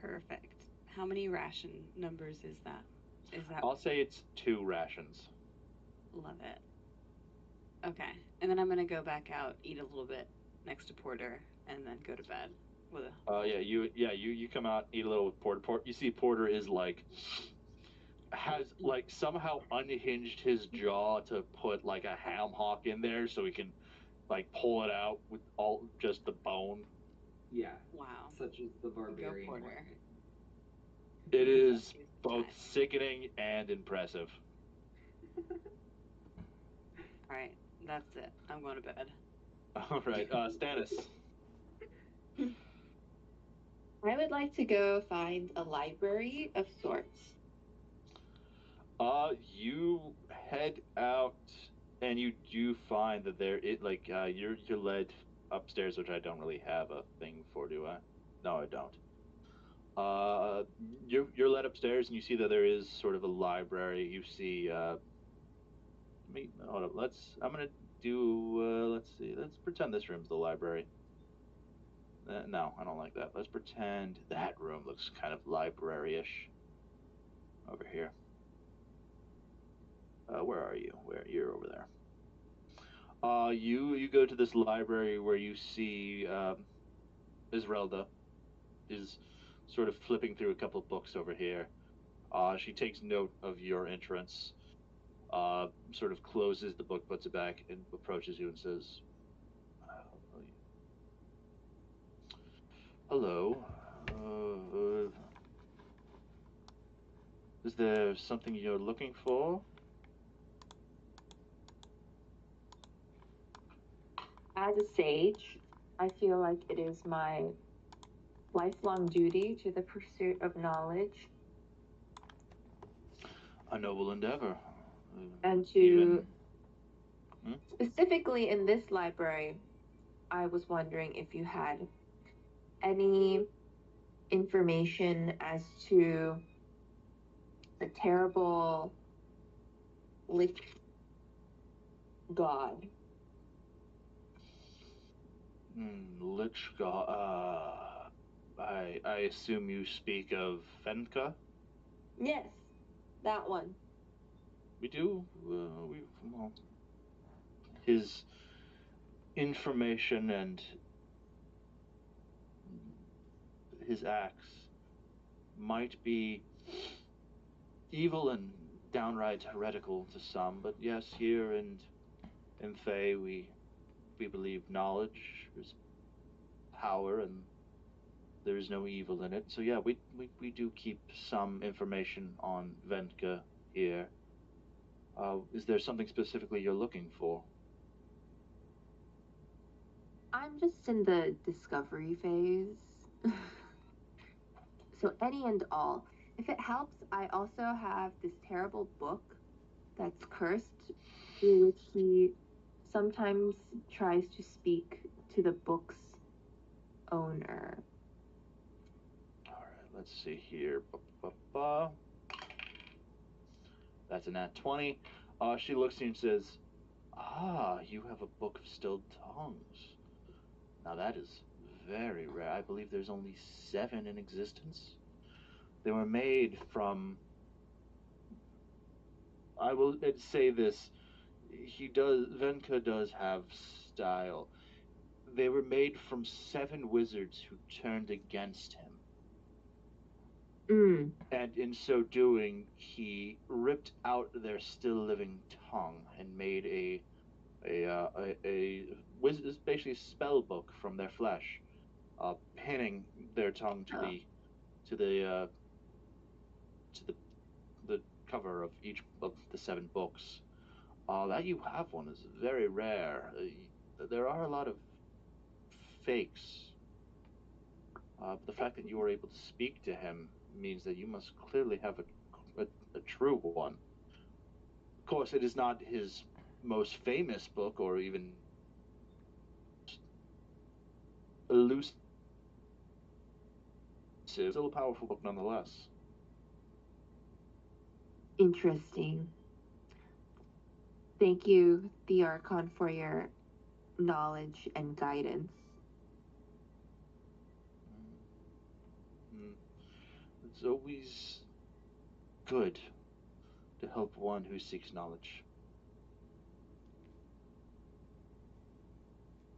Perfect. How many ration numbers is that? I'll say it's 2 rations. Love it. Okay, and then I'm gonna go back out, eat a little bit next to Porter, and then go to bed with a. You come out, eat a little with Porter. You see Porter is like has like somehow unhinged his jaw to put like a ham hock in there so he can like pull it out with all just the bone. Yeah. Wow. Such as the barbarian. Go Porter. way. It is both sickening and impressive. All right, that's it. I'm going to bed. All right, Stannis. I would like to go find a library of sorts. You head out and you do find that you're led upstairs, which I don't really have a thing for, do I? No, I don't. You're led upstairs and you see that there is sort of a library. You see, hold up. I'm gonna do. Let's see. Let's pretend this room's the library. No, I don't like that. Let's pretend that room looks kind of library-ish. Over here. Where are you? You're over there. You go to this library where you see Isrelda is sort of flipping through a couple of books over here. She takes note of your entrance, sort of closes the book, puts it back, and approaches you and says, "Hello. Is there something you're looking for?" As a sage, I feel like it is my lifelong duty to the pursuit of knowledge. A noble endeavor. And to specifically in this library, I was wondering if you had any information as to the terrible lich god. Lich god. I assume you speak of Fenka? Yes, that one. We do. His information and his acts might be evil and downright heretical to some, but yes, here in Fae we believe knowledge is power and there is no evil in it. So yeah, we do keep some information on Ventka here. Is there something specifically you're looking for? I'm just in the discovery phase. So any and all. If it helps, I also have this terrible book that's cursed through which he sometimes tries to speak to the book's owner. All right, let's see here. Ba-ba-ba. That's a nat 20. She looks at you and says, "Ah, you have a book of stilled tongues. Now that is very rare. I believe there's only 7 in existence. They were made from. I will say this. Venka does have style. They were made from 7 wizards who turned against him. And in so doing, he ripped out their still living tongue and made basically a spell book from their flesh, pinning their tongue to the the cover of each of the 7 books. That you have one is very rare. There are a lot of fakes. But the fact that you were able to speak to him means that you must clearly have a true one. Of course, it is not his most famous book or even elusive. Still a powerful book nonetheless. Interesting. Thank you, the Archon, for your knowledge and guidance. It's always good to help one who seeks knowledge.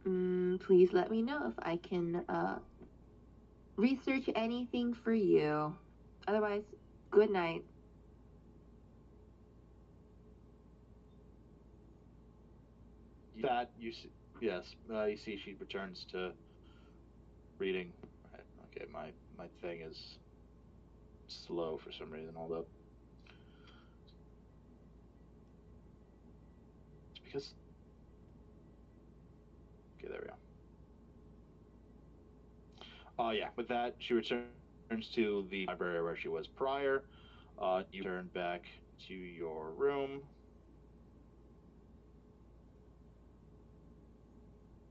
Please let me know if I can research anything for you. Otherwise, good night. That you see, yes, you see she returns to reading. Right, okay, my thing is slow for some reason. Hold up. It's because. Okay, there we go. Yeah, with that, she returns to the library where she was prior. You turn back to your room,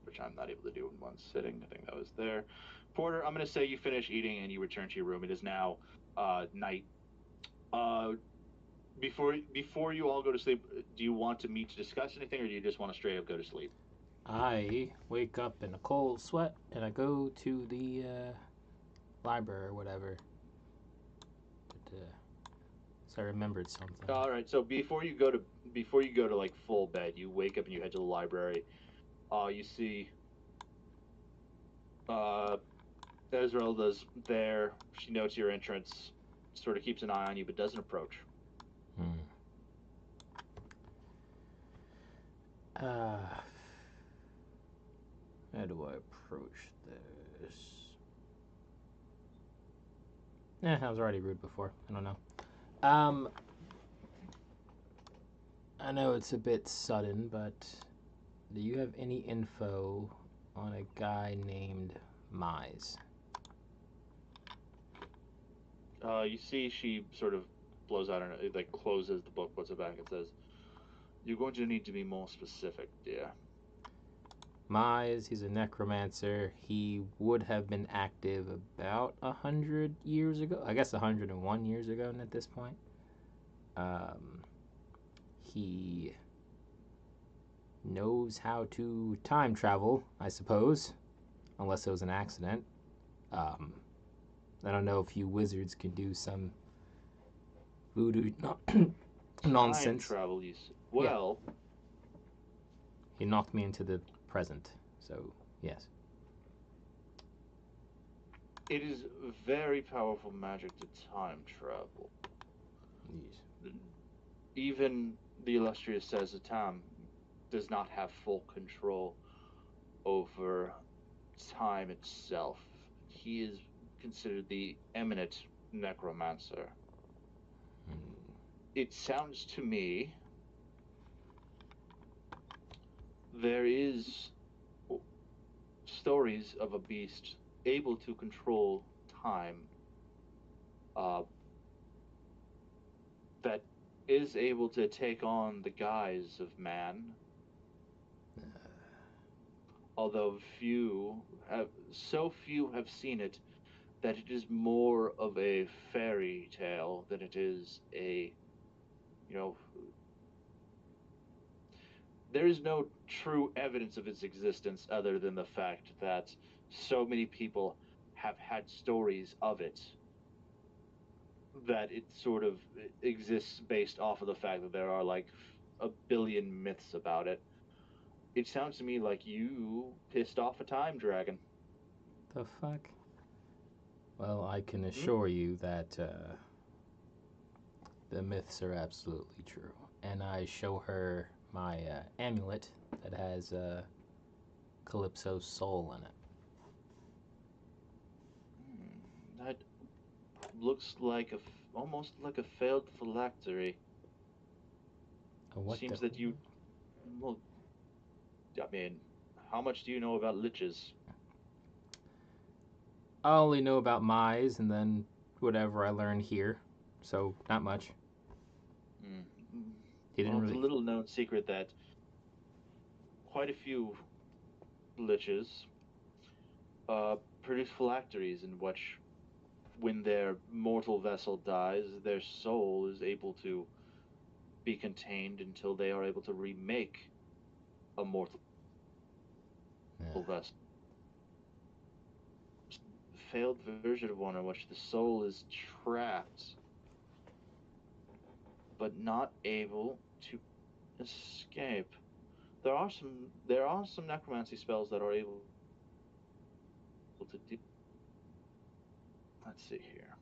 which I'm not able to do in one sitting. I think that was there. Porter, I'm going to say you finish eating and you return to your room. It is now night. Before you all go to sleep, do you want to meet to discuss anything, or do you just want to straight up go to sleep? I wake up in a cold sweat and I go to the library or whatever. But, so I remembered something. All right. So before you go to like full bed, you wake up and you head to the library. You see Esmeralda's there. She notes your entrance, sort of keeps an eye on you, but doesn't approach. How do I approach this? I was already rude before. I don't know. I know it's a bit sudden, but do you have any info on a guy named Mize? You see she sort of blows out and like closes the book, puts it back, and says, "You're going to need to be more specific, dear." Mize, he's a necromancer. He would have been active about 100 years ago. I guess 101 years ago at this point. He knows how to time travel, I suppose, unless it was an accident. I don't know if you wizards can do some voodoo nonsense. Time travel, you see. Well, yeah. He knocked me into the present, so yes. It is very powerful magic to time travel. Yes. Even the illustrious Sezatam does not have full control over time itself. He is considered the eminent necromancer. It sounds to me there is stories of a beast able to control time that is able to take on the guise of man, although few have seen it that it is more of a fairy tale than it is a, you know, there is no true evidence of its existence other than the fact that so many people have had stories of it that it sort of exists based off of the fact that there are like a billion myths about it. It sounds to me like you pissed off a time dragon. The fuck? Well, I can Hmm? assure you that the myths are absolutely true. And I show her my amulet that has Calypso's soul in it. That looks like almost like a failed phylactery. What Seems the? that you, well, I mean, how much do you know about liches? I only know about Mize and then whatever I learned here. So, not much. Mm. He didn't Well, it's a really. little known secret that quite a few liches produce phylacteries in which, when their mortal vessel dies, their soul is able to be contained until they are able to remake a mortal Yeah. vessel. Failed version of one in which the soul is trapped but not able to escape. There are some necromancy spells that are able to do. Let's see here.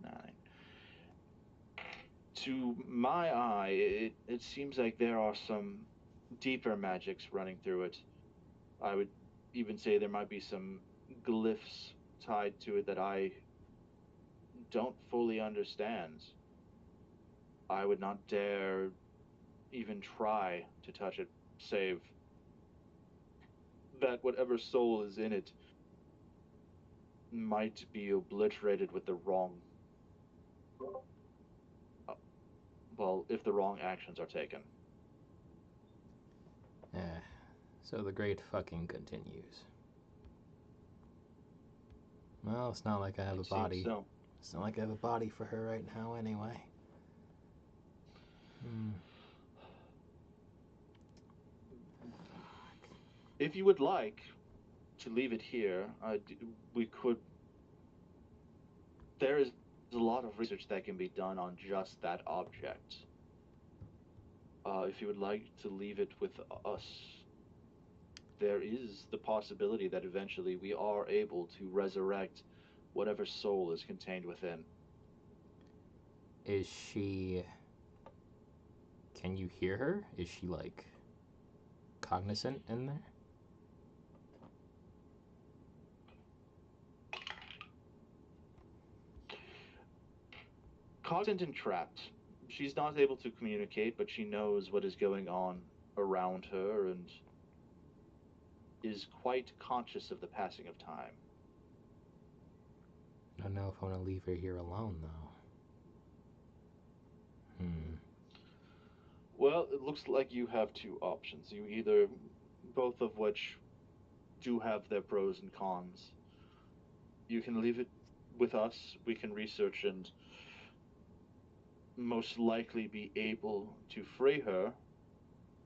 9. To my eye, it seems like there are some deeper magics running through it. I would even say there might be some glyphs tied to it that I don't fully understand. I would not dare even try to touch it, save that whatever soul is in it might be obliterated with the wrong, uh, well, if the wrong actions are taken. Yeah. So the great fucking continues. Well, it's not like I have a It seems body. so. It's not like I have a body for her right now, anyway. Hmm. If you would like to leave it here, we could. There is a lot of research that can be done on just that object. If you would like to leave it with us, there is the possibility that eventually we are able to resurrect whatever soul is contained within. Is she. Can you hear her? Is she, like, cognizant in there? Cognizant and trapped. She's not able to communicate, but she knows what is going on around her and is quite conscious of the passing of time. I don't know if I want to leave her here alone, though. Well, it looks like you have two options. You either, both of which do have their pros and cons. You can leave it with us. We can research and most likely be able to free her,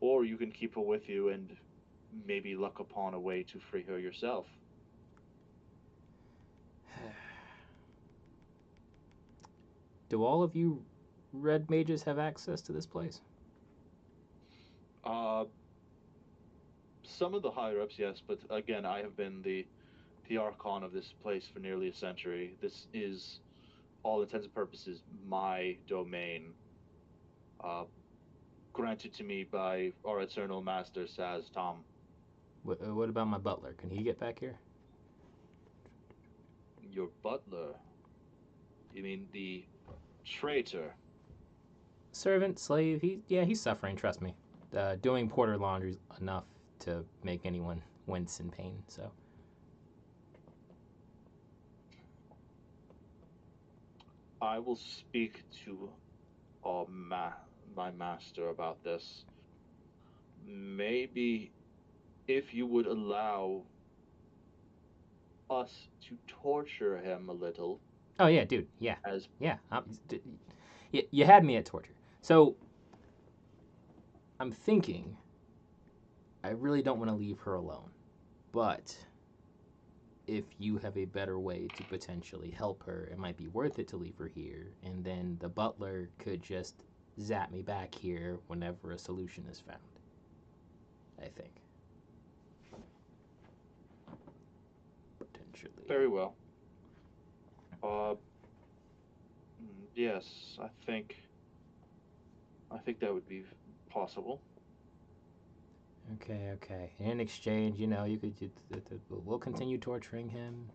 or you can keep her with you and maybe luck upon a way to free her yourself. Do all of you red mages have access to this place? Uh, some of the higher ups, yes, but again, I have been the archon of this place for nearly a century. This is, all intents and purposes, my domain, uh, granted to me by our eternal master Saz Tom. What about my butler? Can he get back here? Your butler? You mean the traitor? Servant, slave, he's suffering, trust me. Doing porter laundry enough to make anyone wince in pain, so. I will speak to my master about this. Maybe if you would allow us to torture him a little, Oh yeah, dude. Yeah, as yeah. You had me at torture. So I'm thinking. I really don't want to leave her alone, but if you have a better way to potentially help her, it might be worth it to leave her here, and then the butler could just zap me back here whenever a solution is found. I think. Potentially. very well. Uh, yes, I think that would be possible. Okay, okay. In exchange, you could. We'll continue torturing him.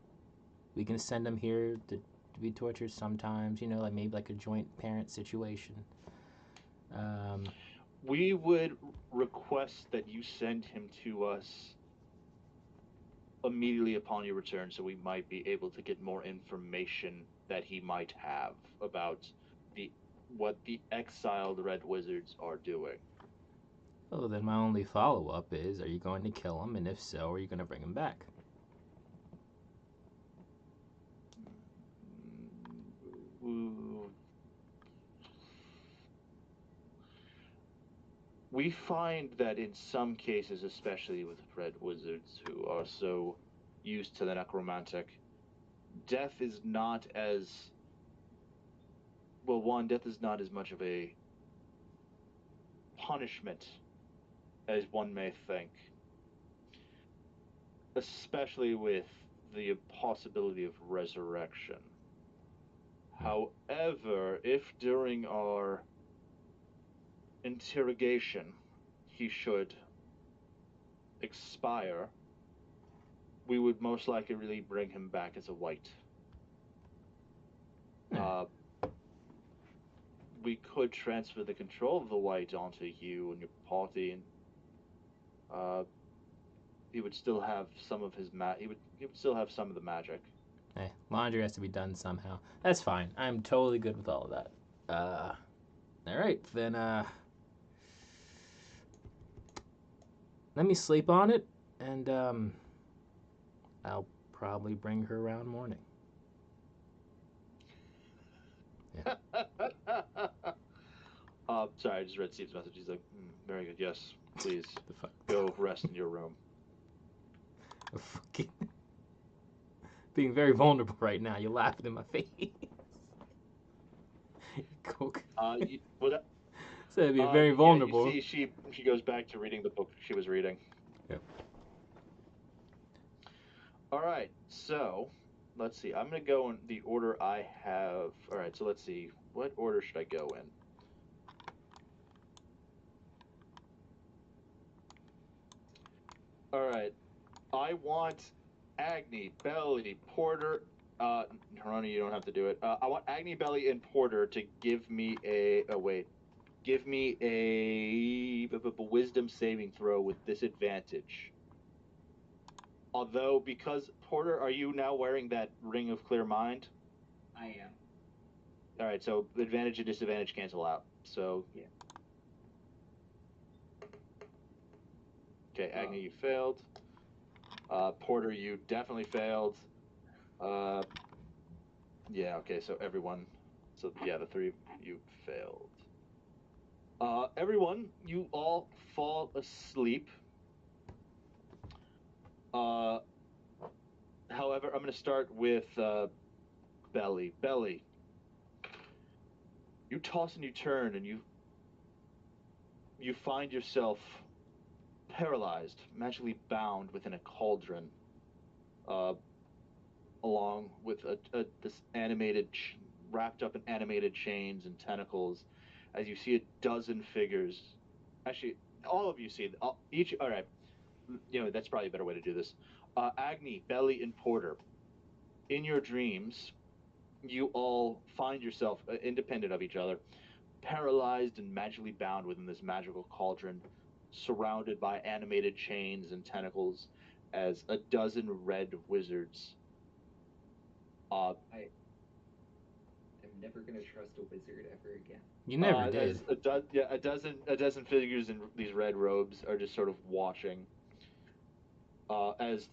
We can send him here to be tortured sometimes. Like maybe like a joint parent situation. Um, We would request that you send him to us immediately upon your return, so we might be able to get more information that he might have about the what the exiled red wizards are doing. well, then my only follow up is: Are you going to kill him? And if so, are you going to bring him back? We find that in some cases, especially with red wizards who are so used to the necromantic, death is not as well. One, death is not as much of a punishment as one may think, especially with the possibility of resurrection. However, if during our interrogation he should expire, we would most likely really bring him back as a white. Uh, we could transfer the control of the white onto you and your party, and he would still have some of his he would still have some of the magic. Hey, laundry has to be done somehow. That's fine. I'm totally good with all of that. All right, then. Let me sleep on it, and I'll probably bring her around morning. Sorry, I just read Steve's message. He's like, very good. Yes, please The fuck? go rest in your room. Fucking being very vulnerable right now. You're laughing in my face. Coke. Well, So being very vulnerable. You see, she goes back to reading the book she was reading. Yep. All right, so let's see. I'm gonna go in the order I have. All right, so let's see. What order should I go in? All right, I want Agni, Belly, Porter. Haroni, you don't have to do it. I want Agni, Belly, and Porter to give me a. Oh wait, give me a wisdom saving throw with disadvantage. Although, because Porter, are you now wearing that ring of clear mind? I am. All right, so advantage and disadvantage cancel out. So Yeah. Okay, Agni, you failed. Porter, you definitely failed. Yeah, okay, so everyone. So, yeah, the three of you failed. Everyone, you all fall asleep. However, I'm going to start with Belly. Belly, you toss and you turn, and you find yourself paralyzed, magically bound within a cauldron, along with this wrapped up in animated chains and tentacles, as you see a dozen figures. Actually, all of you see each. All right, that's probably a better way to do this. Agni, Belly, and Porter. In your dreams, you all find yourself independent of each other, paralyzed and magically bound within this magical cauldron, surrounded by animated chains and tentacles, as a dozen red wizards I am never gonna trust a wizard ever again. You never As did. a dozen figures in these red robes are just sort of watching as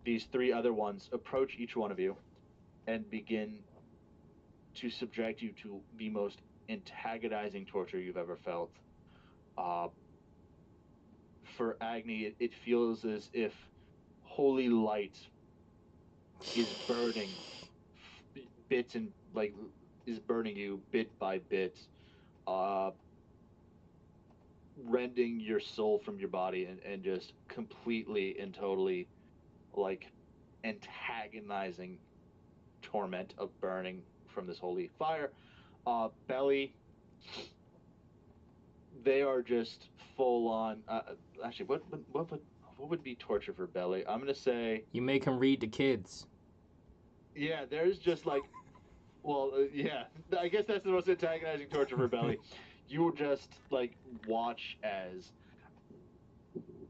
these three other ones approach each one of you and begin to subject you to the most antagonizing torture you've ever felt. Uh, for Agni, it feels as if holy light is burning bits and like is burning you bit by bit, uh, rending your soul from your body and just completely and totally like antagonizing torment of burning from this holy fire. Belly, they are just full on. Actually, what would be torture for Belly? I'm gonna say, You make him read to kids. yeah. There's just like, well, yeah. I guess that's the most antagonizing torture for Belly. You will just like watch as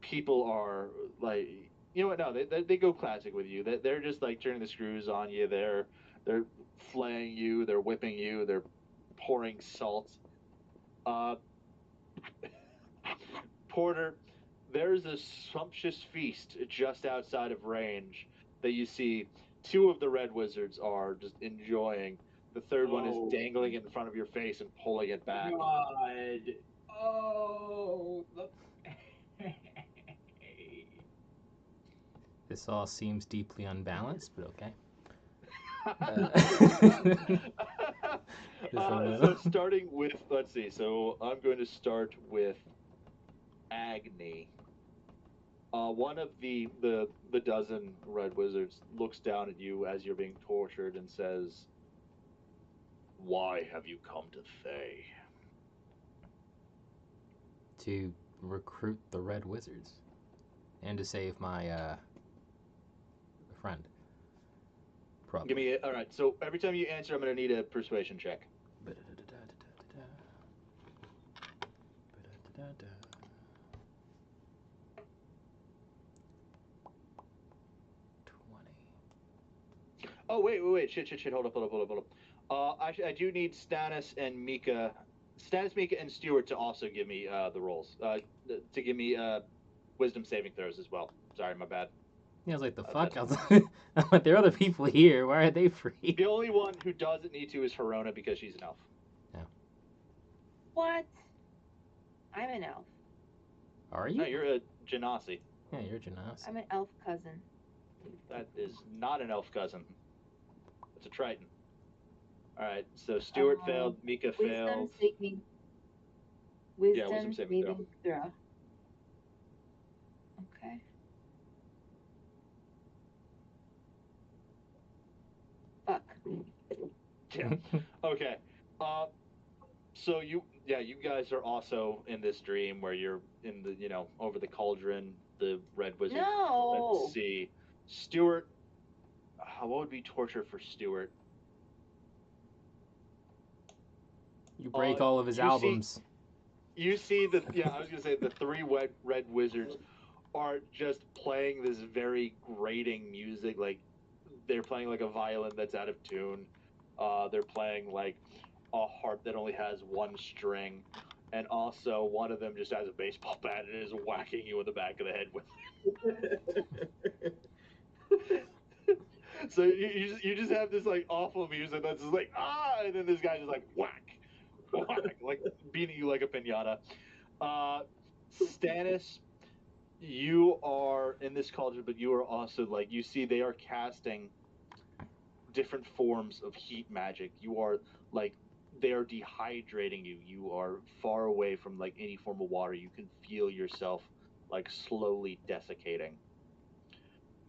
people are like, you know what? No, they go classic with you. They're just like turning the screws on you. They're flaying you. They're whipping you. They're pouring salt. Uh, Porter, there's a sumptuous feast just outside of range that you see two of the red wizards are just enjoying. The third one is Oh. dangling in front of your face and pulling it back. God. Oh. This all seems deeply unbalanced, but okay. So starting with, let's see. So I'm going to start with Agni. One of the dozen red wizards looks down at you as you're being tortured and says, "Why have you come to Thay?" To recruit the red wizards. And to save my friend. Probably. Give me all right. So every time you answer, I'm going to need a persuasion check. 20. Oh wait. Shit. Hold up. Actually, I do need Stannis and Mika, Mika, and Stewart to also give me the rolls. To give me wisdom saving throws as well. Sorry, my bad. Yeah, I was like, the fuck? I'm like, there are other people here. Why are they free? The only one who doesn't need to is Herona because she's an elf. What? I'm an elf. Are you? No, you're a Genasi. Yeah, you're a Genasi. I'm an elf cousin. That is not an elf cousin. It's a Triton. All right, so Stewart failed, Mika failed. Wisdom saving throw. Okay. Fuck. Yeah. Okay. So you guys are also in this dream where you're in the, over the cauldron, the red wizard. No. Let's see. Stewart, what would be torture for Stewart? You break all of his albums. You see I was gonna say the three red wizards are just playing this very grating music, like they're playing like a violin that's out of tune. They're playing like a harp that only has one string, and also one of them just has a baseball bat and is whacking you in the back of the head with it. So you just have this like awful music that's just like and then this guy just like whack, like beating you like a pinata. Stannis, you are in this cauldron, but you are also like, you see they are casting different forms of heat magic. You are like, they are dehydrating you. You are far away from like any form of water. You can feel yourself like slowly desiccating.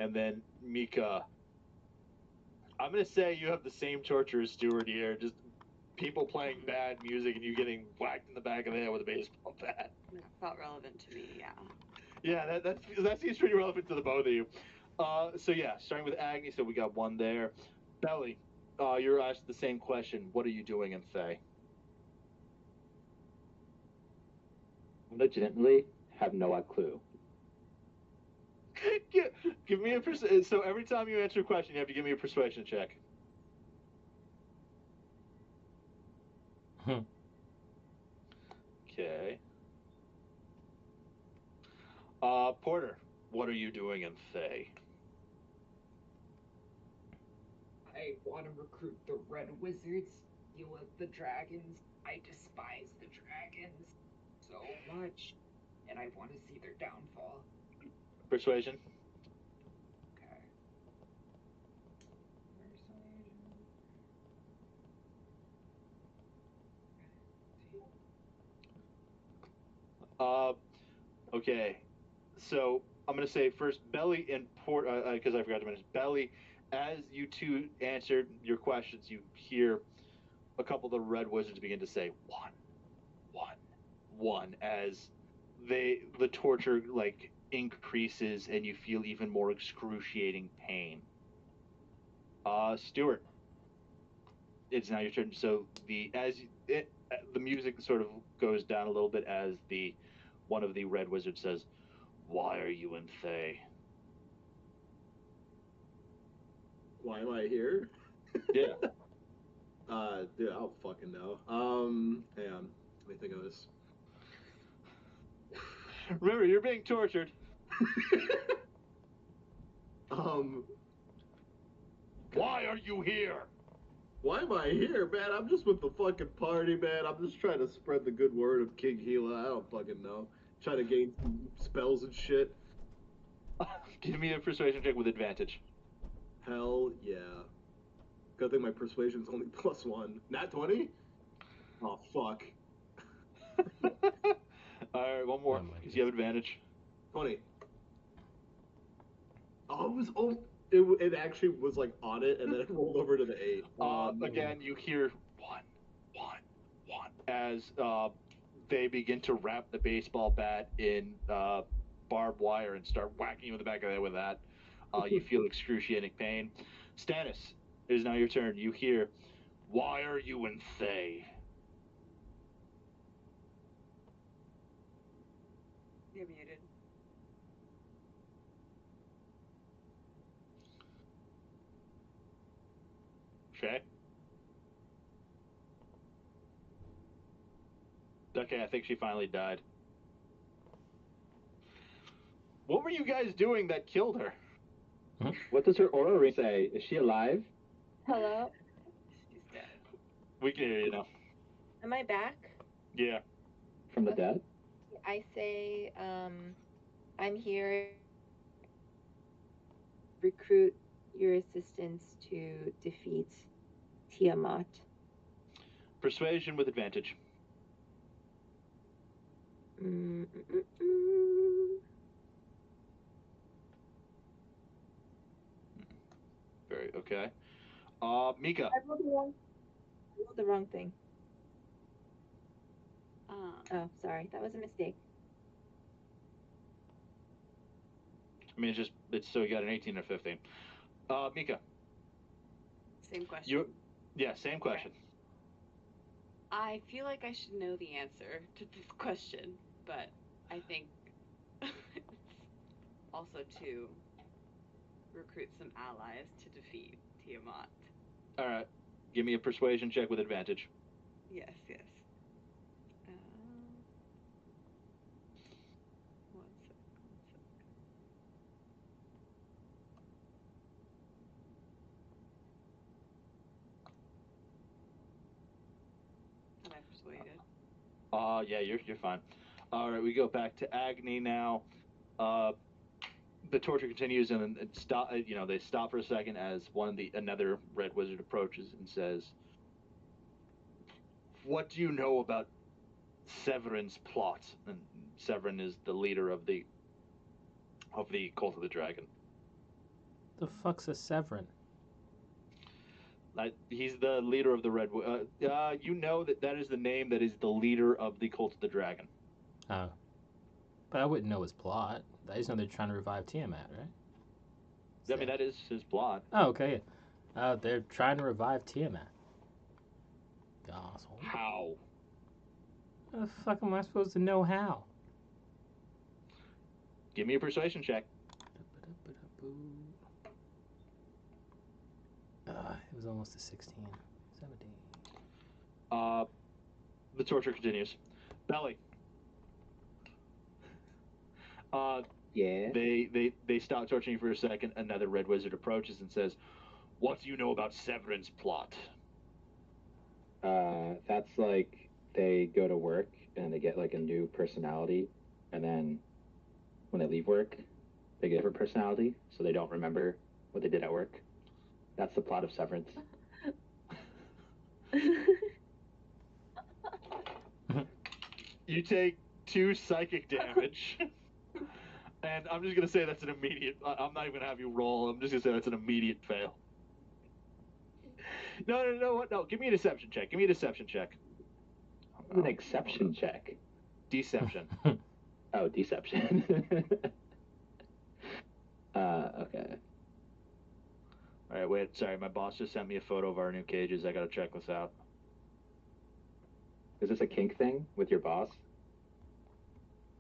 And then Mika, I'm gonna say you have the same torture as Stewart here. Just people playing bad music and you getting whacked in the back of the head with a baseball bat. That felt relevant to me, yeah. Yeah, that seems pretty relevant to the both of you. So yeah, starting with Agni, so we got one there. Belly, you're asked the same question. What are you doing in Thay? Legitimately have no clue. Give me so every time you answer a question, you have to give me a persuasion check. Porter, what are you doing in Thay? I want to recruit the Red Wizards, deal with the dragons. I despise the dragons so much, and I want to see their downfall. Persuasion. Okay. Persuasion. Okay. So I'm gonna say first, Belly and Port, because I forgot to mention Belly. As you two answered your questions, you hear a couple of the Red Wizards begin to say one, one, one, as the torture like increases and you feel even more excruciating pain. Stuart, it's now your turn. So the music sort of goes down a little bit as the one of the Red Wizards says, "Why are you in Thay?" Why am I here? Yeah. Dude, I don't fucking know. Hang on. Let me think of this. Remember, you're being tortured. um, Why are you here? Why am I here, man? I'm just with the fucking party, man. I'm just trying to spread the good word of King Gila. I don't fucking know. Trying to gain some spells and shit. Give me a persuasion check with advantage. Hell yeah. Good thing my persuasion's only +1. Nat 20? Oh, fuck. Alright, one more, Oh my because you have advantage. 20. It actually was like on it, and then it rolled over to the 8. Again, you hear one, as they begin to wrap the baseball bat in barbed wire and start whacking you in the back of the head with that. You feel excruciating pain. Stannis, it is now your turn. You hear, "Why are you in Thay?" You're muted. Shay? Okay, I think she finally died. What were you guys doing that killed her? What does her aura ring say? Is she alive? Hello? She's dead. We can hear you now. Am I back? Yeah. From the Okay. dead? I say, I'm here. Recruit your assistants to defeat Tiamat. Persuasion with advantage. Very okay. Mika. I rolled the wrong thing. Oh, sorry. That was a mistake. I mean, it's so you got an 18 or 15. Mika. Same question. Same question. Okay. I feel like I should know the answer to this question, but I think it's also to recruit some allies to defeat Tiamat. All right. Give me a persuasion check with advantage. Yes, yes. One sec. Am I persuaded? Yeah, you're fine. All right, we go back to Agni now. The torture continues, and then they stop for a second as another Red Wizard approaches and says, "What do you know about Severin's plot?" And Severin is the leader of the Cult of the Dragon. The fuck's a Severin? He's the leader of the Red. You know that is the name that is the leader of the Cult of the Dragon. Oh. But I wouldn't know his plot. I just know they're trying to revive Tiamat, right? I mean, that is his plot. Oh, okay. They're trying to revive Tiamat. Asshole. How? How the fuck am I supposed to know how? Give me a persuasion check. It was almost a 16. 17. The torture continues. Belly. Yeah. They stop torturing you for a second. Another red wizard approaches and says, "What do you know about Severin's plot?" That's like they go to work and they get like a new personality, and then when they leave work, they get a different personality, so they don't remember what they did at work. That's the plot of Severance. You take 2 psychic damage. And I'm just going to say that's an immediate... I'm not even going to have you roll. I'm just going to say that's an immediate fail. No. Give me a deception check. Give me a deception check. An exception check. Deception. Oh, deception. Okay. All right, wait. Sorry, my boss just sent me a photo of our new cages. I got to check this out. Is this a kink thing with your boss?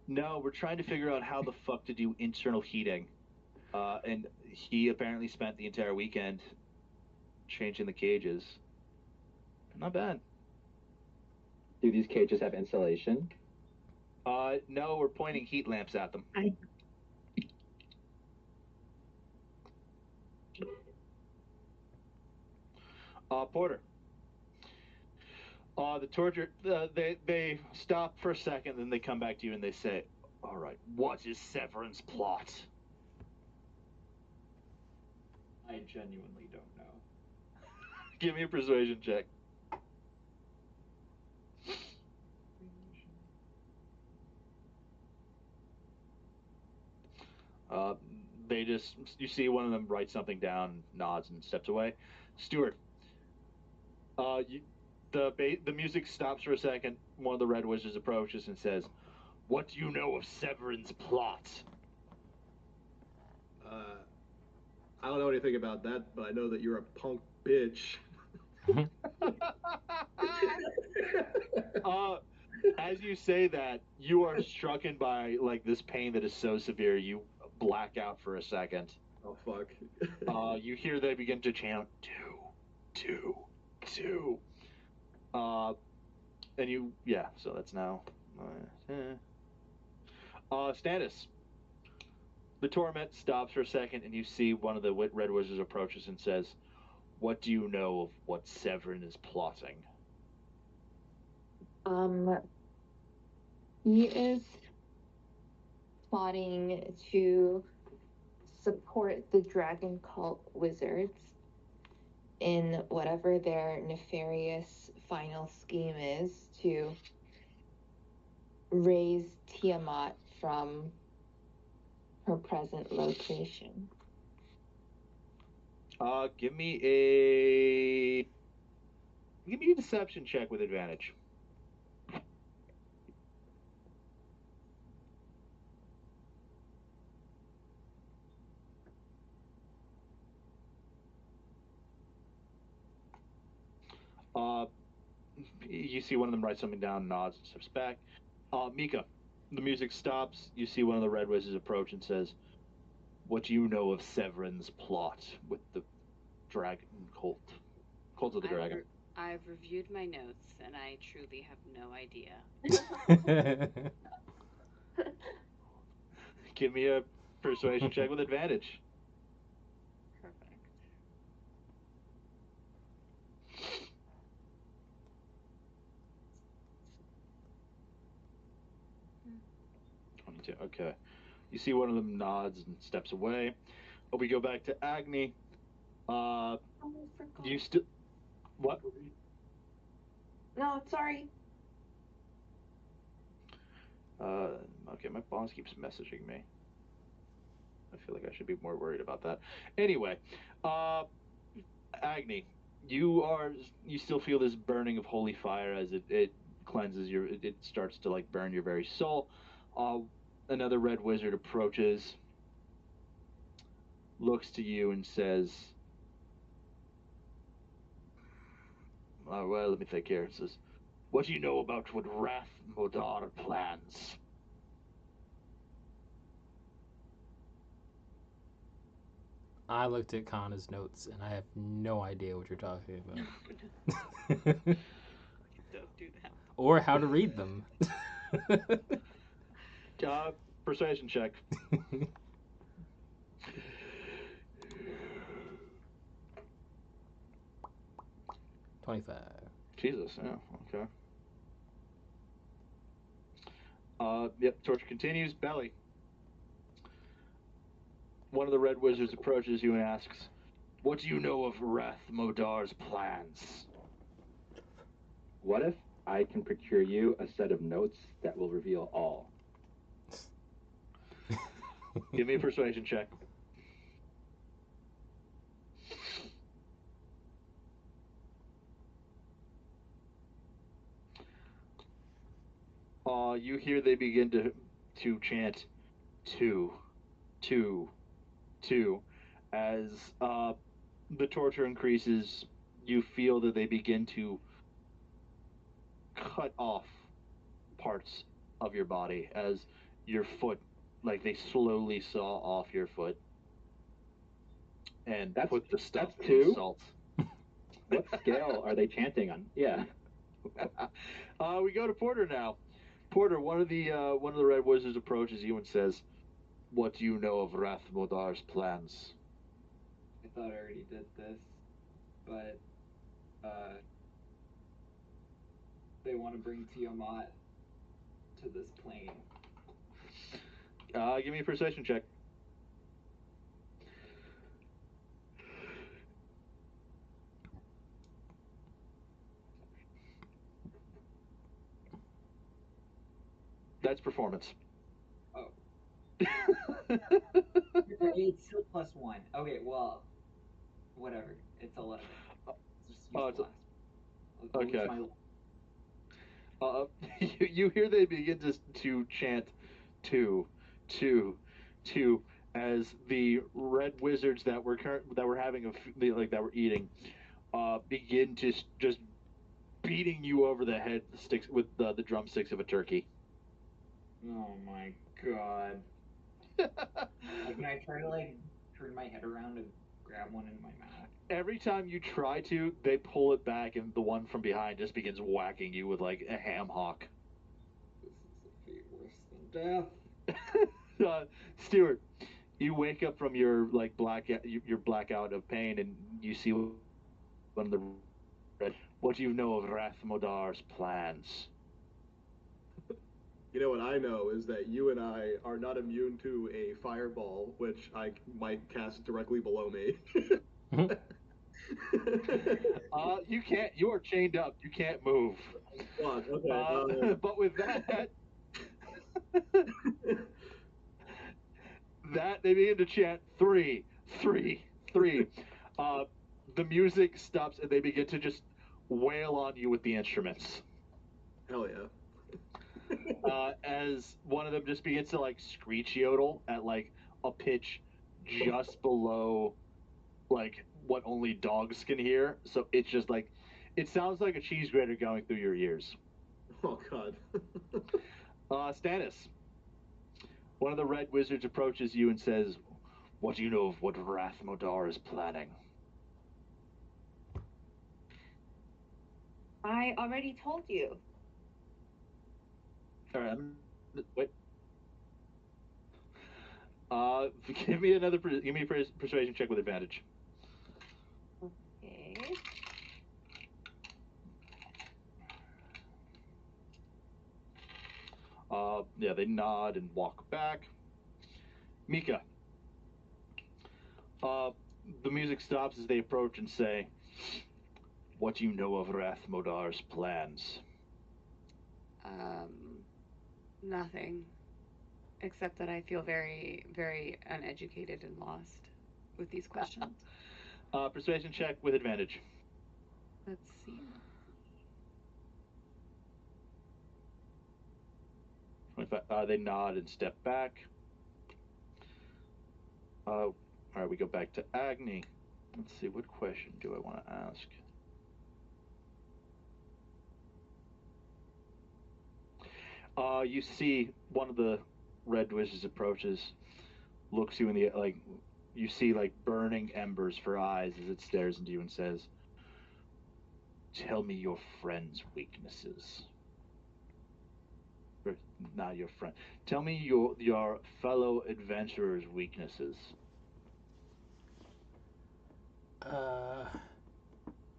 No, we're trying to figure out how the fuck to do internal heating. And he apparently spent the entire weekend changing the cages. Not bad. Do these cages have insulation? No, we're pointing heat lamps at them. Porter. The torture, they stop for a second, then they come back to you and they say, "All right, what is Severin's plot?" I genuinely don't know. Give me a persuasion check. They just, you see one of them write something down, nods, and steps away. Stuart, the music stops for a second. One of the red wizards approaches and says, "What do you know of Severin's plot?" I don't know anything about that, but I know that you're a punk bitch. As you say that, you are strucken by like this pain that is so severe you black out for a second. Oh fuck. You hear they begin to chant 2, 2, 2. And you, yeah. So that's now. Stannis. The torment stops for a second, and you see one of the red wizards approaches and says, "What do you know of what Severin is plotting?" He is plotting to support the dragon cult wizards in whatever their nefarious final scheme is to raise Tiamat from her present location. Give me a deception check with advantage. You see one of them write something down, nods, and steps back. Mika, the music stops. You see one of the red wizards approach and says, "What do you know of Severin's plot with the dragon cult? Cult of the Dragon." I've reviewed my notes, and I truly have no idea. Give me a persuasion check with advantage. Perfect. 22. Okay. You see one of them nods and steps away. But we go back to Agni. You still what? No, sorry. Okay, my boss keeps messaging me. I feel like I should be more worried about that. Anyway, Agni, you still feel this burning of holy fire as it cleanses it starts to like burn your very soul. Another red wizard approaches, looks to you and says, well, let me think here. It says, "What do you know about what Wrath Modar plans?" I looked at Kana's notes and I have no idea what you're talking about. Don't do that. Or how to read them. Persuasion check. 25. Jesus, yeah, okay. Yep, torture continues. Belly. One of the red wizards approaches you and asks, "What do you know of Wrath Modar's plans?" What if I can procure you a set of notes that will reveal all? Give me a persuasion check. You hear they begin to chant 2, 2, 2. As the torture increases, you feel that they begin to cut off parts of your body as your foot, like they slowly saw off your foot and put the stuff that's in two? salt. What scale are they chanting on? Yeah. We go to Porter now. Porter, one of the red wizards approaches you and says, "What do you know of Rathmodar's plans?" I thought I already did this, but they want to bring Tiamat to this plane. Give me a perception check. That's performance. Oh. It's still +1. Okay, well, whatever. It's 11. Just use Oh, the last. I'll okay. use my... You hear they begin to chant 2, 2, 2 as the red wizards that were having that were eating begin to just beating you over the head with the drumsticks of a turkey. Oh my god. Can I try to turn my head around and grab one in my mouth? Every time you try to, they pull it back, and the one from behind just begins whacking you with like a ham hock. This is a fate worse than death. Stuart, you wake up from your your blackout of pain, and you see one of the red. What do you know of Rathmodar's plans? You know what I know is that you and I are not immune to a fireball, which I might cast directly below me. You can't. You are chained up. You can't move. Fuck. Okay. But with that, they begin to chant 3, 3, 3. The music stops, and they begin to just wail on you with the instruments. Hell yeah. As one of them just begins to screech yodel at a pitch just below what only dogs can hear. So it's just it sounds like a cheese grater going through your ears. Oh god. Stannis, one of the red wizards approaches you and says, "What do you know of what Rathmodar is planning?" I already told you. All right, wait. Give me a persuasion check with advantage. Okay. Yeah, they nod and walk back. Mika. The music stops as they approach and say, "What do you know of Rathmodar's plans?" Nothing. Except that I feel very, very uneducated and lost with these questions. Persuasion check with advantage. Let's see. 25. They nod and step back. All right, we go back to Agni. Let's see, what question do I want to ask? You see one of the red wizards approaches, looks you in the you see burning embers for eyes as it stares into you and says, "Tell me your friend's weaknesses." not your friend. Tell me your fellow adventurer's weaknesses.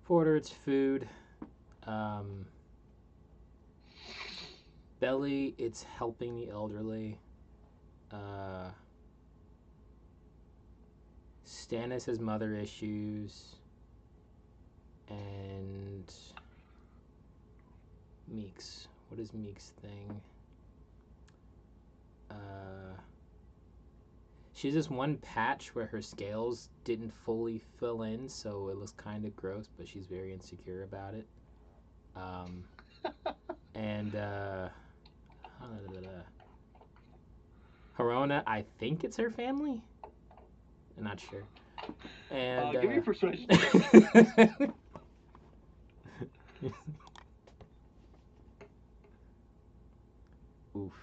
Porter, it's food. Belly, it's helping the elderly. Stannis has mother issues. And Meeks. What is Meeks' thing? She has this one patch where her scales didn't fully fill in, so it looks kind of gross, but she's very insecure about it. And Harona, I think it's her family. I'm not sure. And Give me a persuasion. Oof.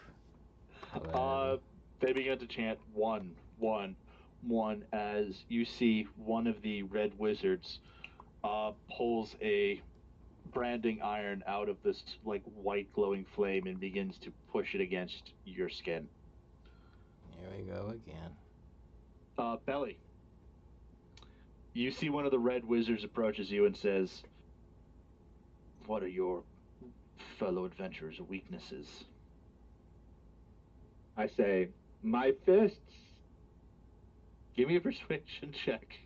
They begin to chant one, one, one as you see one of the red wizards pulls a branding iron out of this like white glowing flame and begins to push it against your skin. Here we go again. Belly. You see one of the red wizards approaches you and says, "What are your fellow adventurers' weaknesses?" I say, my fists. Give me a persuasion check.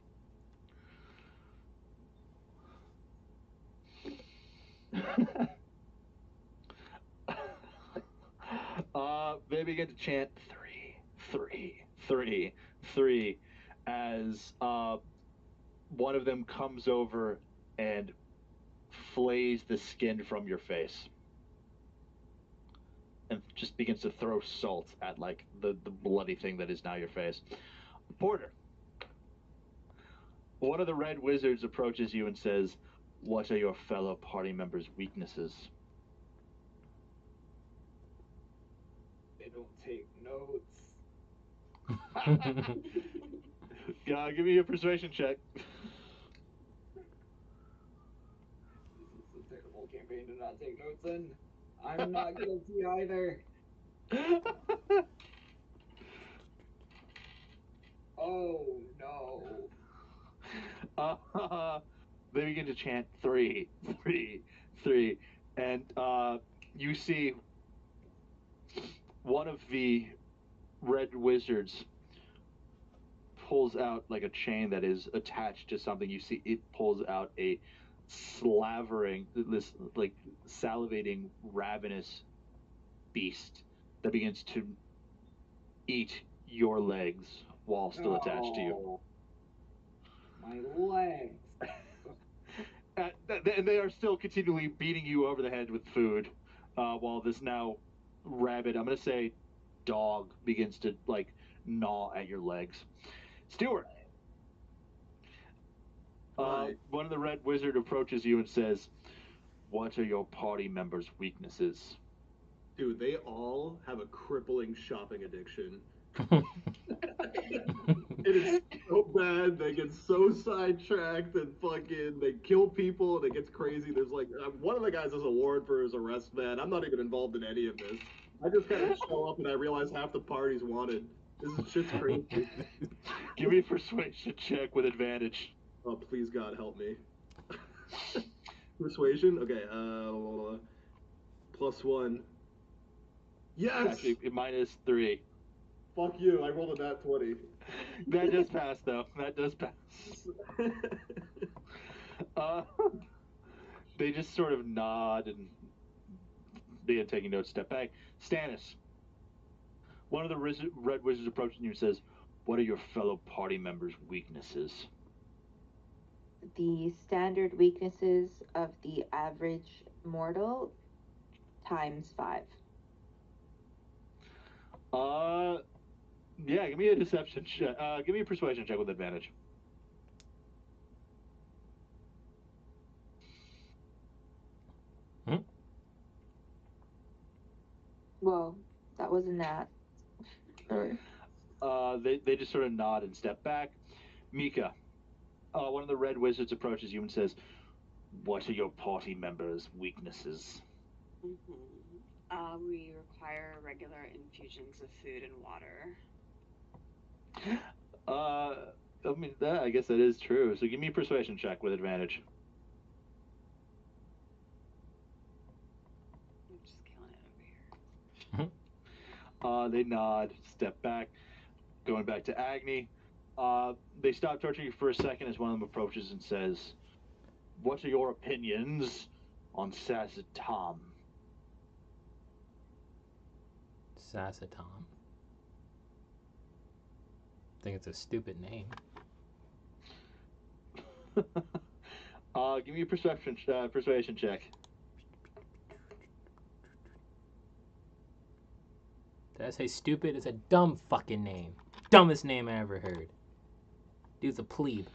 They begin to chant 3, 3, 3, 3 as one of them comes over and flays the skin from your face and just begins to throw salt at like the bloody thing that is now your face. Porter, one of the red wizards approaches you and says, "What are your fellow party members' weaknesses?" They don't take notes. Give me a persuasion check. This is a terrible campaign to not take notes in. I'm not guilty either. Oh no. They begin to chant 3, 3, 3, and you see one of the red wizards pulls out like a chain that is attached to something. You see it pulls out a slavering, this like salivating, ravenous beast that begins to eat your legs while still attached to you. My legs. And they are still continually beating you over the head with food, while this now rabid, I'm going to say dog, begins to like gnaw at your legs. Stuart, one of the red wizard approaches you and says, "What are your party members' weaknesses?" Dude, they all have a crippling shopping addiction. It is so bad. They get so sidetracked and fucking they kill people and it gets crazy. There's like one of the guys has a warrant for his arrest, man. I'm not even involved in any of this. I just kind of show up and I realize half the party's wanted. This is shit's crazy. Give me a persuasion check with advantage. Oh, please God help me. Persuasion? Okay, +1. Yes! Actually, -3. Fuck you, I rolled a nat 20. That does pass, though. That does pass. They just sort of nod and begin taking notes, step back. Stannis, one of the red wizards approaching you and says, "What are your fellow party members' weaknesses?" The standard weaknesses of the average mortal times 5. Yeah, give me a deception check. Give me a persuasion check with advantage. Well, that wasn't that. They just sort of nod and step back. Mika, one of the red wizards approaches you and says, "What are your party members' weaknesses?" We require regular infusions of food and water. I mean, I guess that is true. So give me a persuasion check with advantage. I'm just killing it over here. They nod, step back, going back to Agni. They stop torturing you for a second as one of them approaches and says, "What are your opinions on Sazatom?" Sasatom. I think it's a stupid name. Give me a persuasion check. Did I say stupid? It's a dumb fucking name. Dumbest name I ever heard. Dude's a plebe.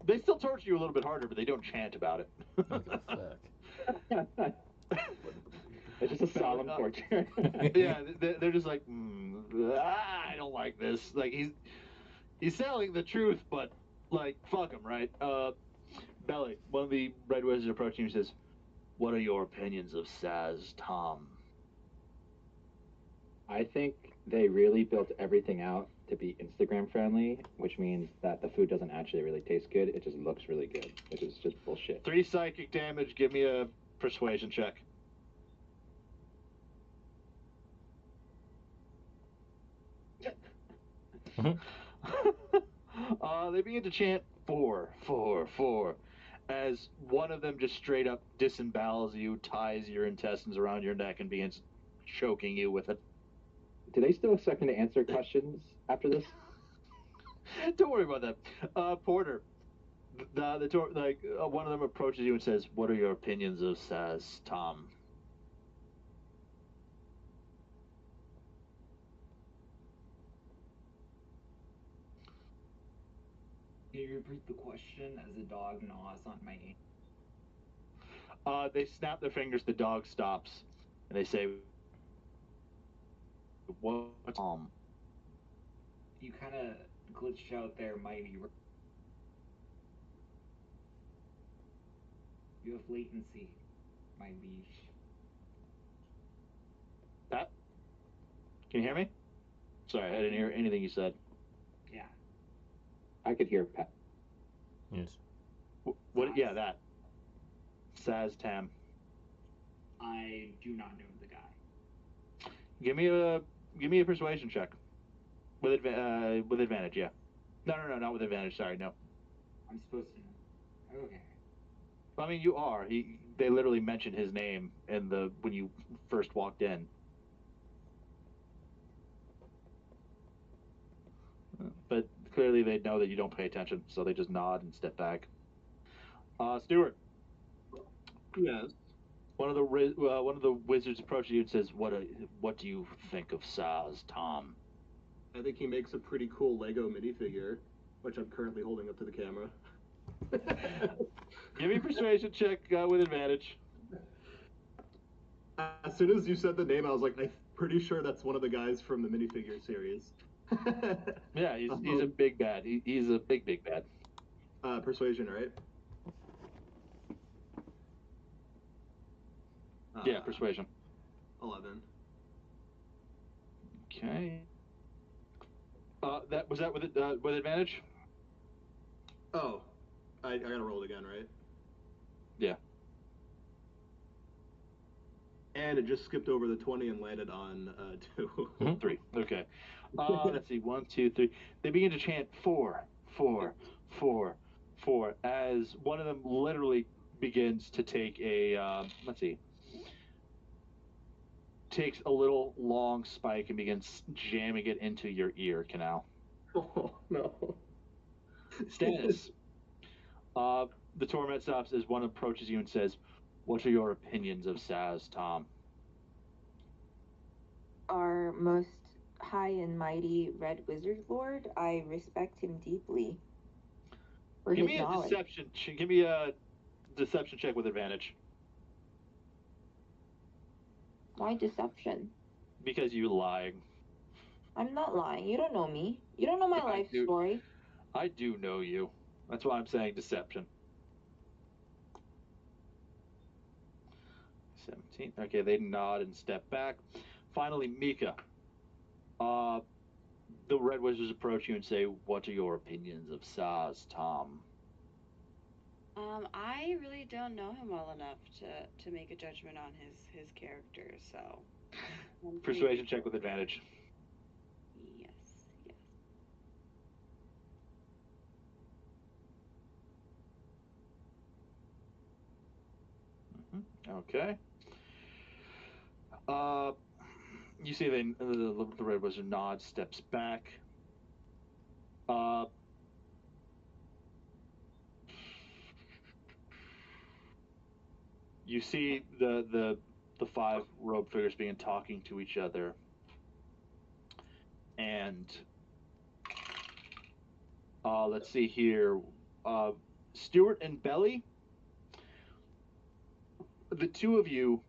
They still torture you a little bit harder, but they don't chant about it. Okay, fuck. It's just a solemn torture. Yeah, they're just like, I don't like this. Like he's telling the truth, but like, fuck him, right? Belly, one of the Red Wizards approaching you says, "What are your opinions of Sazatom?" I think they really built everything out to be Instagram friendly, which means that the food doesn't actually really taste good. It just looks really good, which is just bullshit. 3 psychic damage. Give me a persuasion check. They begin to chant 4, 4, 4, as one of them just straight up disembowels you, ties your intestines around your neck, and begins choking you with it. Do they still expect me to answer questions after this? Don't worry about that. Porter, one of them approaches you and says, "What are your opinions of Sazatom?" Can you repeat the question as the dog gnaws on my ankle? They snap their fingers. The dog stops, and they say, "What, Tom?" You kind of glitched out there, mighty. You have latency, my liege. Pat, can you hear me? Sorry, I didn't hear anything you said. Yeah. I could hear Pat. Yes. What? Yeah, that. Saztam. I do not know the guy. Give me a persuasion check. With advantage, yeah. No, not with advantage. Sorry, no. I'm supposed to know. Okay. I mean, you are. They literally mentioned his name when you first walked in. But clearly, they know that you don't pay attention, so they just nod and step back. Stuart. Yes. One of the wizards approaches you and says, "What do you think of Sazatom?" I think he makes a pretty cool Lego minifigure, which I'm currently holding up to the camera. Give me a persuasion check with advantage. As soon as you said the name, I was like, I'm pretty sure that's one of the guys from the minifigure series. Yeah, he's a big bad. He's a big bad. Persuasion, right? Yeah, persuasion. 11. Okay. That with advantage. Oh, I gotta roll it again, right? Yeah. And it just skipped over the 20 and landed on 2. 3. Okay. Let's see. 1, 2, 3. They begin to chant 4, 4, 4, 4 as one of them literally begins to take let's see. Takes a little long spike and begins jamming it into your ear canal. Oh no. Stannis. The torment stops as one approaches you and says, "What are your opinions of Sazatom?" Our most high and mighty Red Wizard Lord, I respect him deeply for Give his me a knowledge. deception. Give me a deception check with advantage. Why deception? Because you lying. I'm not lying. You don't know me. You don't know my life story. I do know you. That's why I'm saying deception. 17. Okay, they nod and step back. Finally, Mika. The Red Wizards approach you and say, "What are your opinions of Saz, Tom?" I really don't know him well enough to make a judgment on his character, so I'm pretty Persuasion check with advantage. Yes, yes. Okay. You see the Red Wizard nods, steps back. You see the five robed figures being talking to each other, and let's see here, Stuart and Belly. The two of you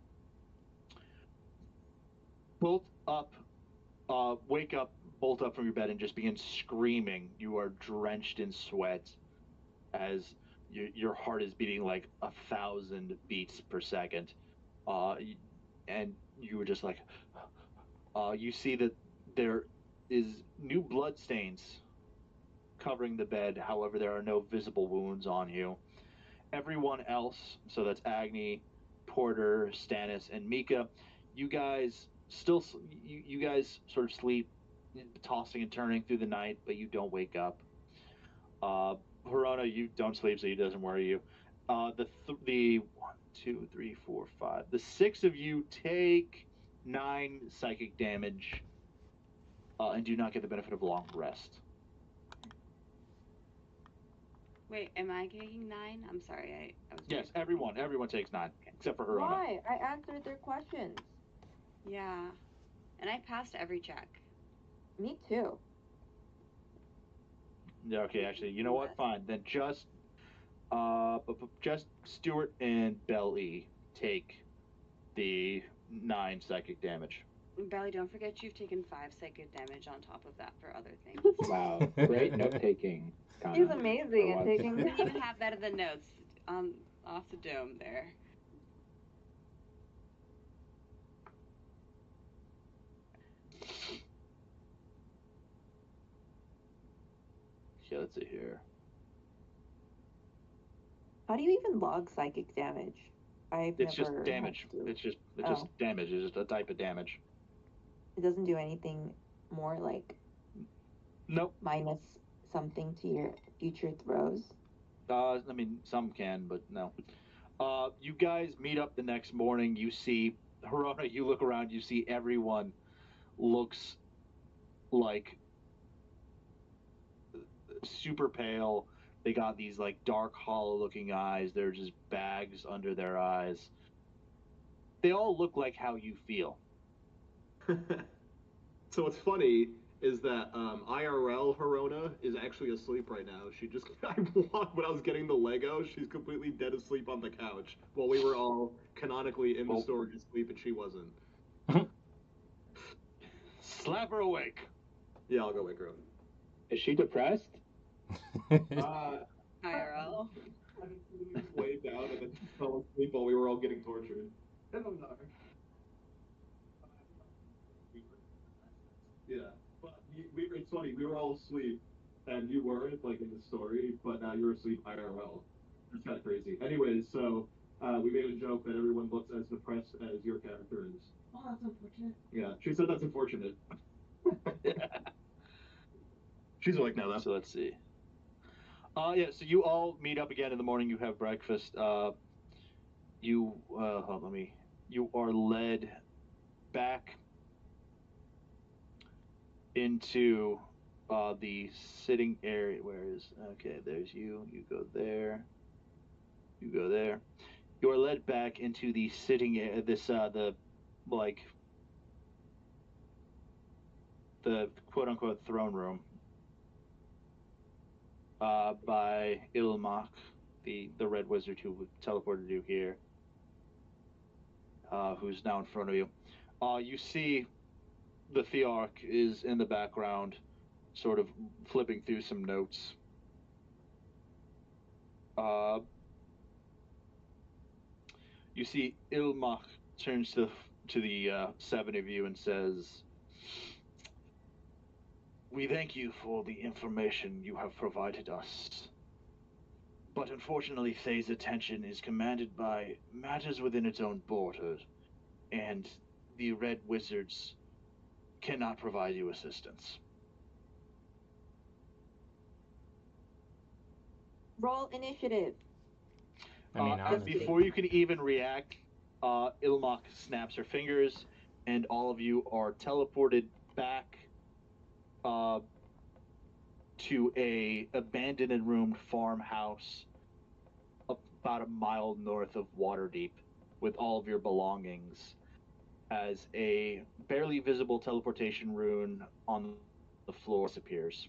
both up, wake up, bolt up from your bed, and just begin screaming. You are drenched in sweat as your heart is beating like 1,000 beats per second, and you were just like, you see that there is new blood stains covering the bed. However, there are no visible wounds on you. Everyone else, so that's Agni, Porter, Stannis, and Mika, you guys still, you guys sort of sleep, tossing and turning through the night, but you don't wake up. Verona, you don't sleep, so it doesn't worry you. The 1, 2, 3, 4, 5. The 6 of you take 9 psychic damage, and do not get the benefit of long rest. Wait, am I taking 9? I'm sorry, I was. Yes, everyone takes 9, except for Verona. Why? I answered their questions. Yeah, and I passed every check. Me too. Yeah, okay, actually, you know what? Fine. Then just Stuart and Belly take the 9 psychic damage. Belly, don't forget you've taken 5 psychic damage on top of that for other things. Wow, great note taking. He's amazing at taking. Didn't even have that in the notes off the dome there. Okay, let's see here. How do you even log psychic damage? It's just damage. It's just damage. It's just a type of damage. It doesn't do anything more like. Nope. Minus something to your future throws. I mean, some can, but no. You guys meet up the next morning. You see Verona. You look around. You see everyone looks like super pale. They got these like dark, hollow-looking eyes. They're just bags under their eyes. They all look like how you feel. So what's funny is that IRL Verona is actually asleep right now. She just when I was getting the Lego, she's completely dead asleep on the couch while we were all canonically in the storage asleep, and she wasn't. Slap her awake. Yeah, I'll go wake her up. Is she depressed? IRL. I just laid down and then she fell asleep while we were all getting tortured. Yeah, but it's funny. We were all asleep, and you weren't, like in the story, but now you're asleep IRL. It's kind of crazy. Anyways, so we made a joke that everyone looks as depressed as your character is. Oh, that's unfortunate. Yeah, she said that's unfortunate. She's awake now, though. So let's see. Yeah, so you all meet up again in the morning. You have breakfast. You are led back into the sitting area. There's you. You go there. You go there. You are led back into the sitting area. The quote unquote throne room by Ilmak, the Red Wizard who teleported you here, who's now in front of you. You see the Thearch is in the background, sort of flipping through some notes. You see Ilmak turns to the seven of you and says, "We thank you for the information you have provided us. But unfortunately, Thay's attention is commanded by matters within its own borders, and the Red Wizards cannot provide you assistance." Roll initiative. I mean, honestly, Before you can even react, Ilmok snaps her fingers, and all of you are teleported back to a abandoned and ruined farmhouse about a mile north of Waterdeep, with all of your belongings, as a barely visible teleportation rune on the floor disappears.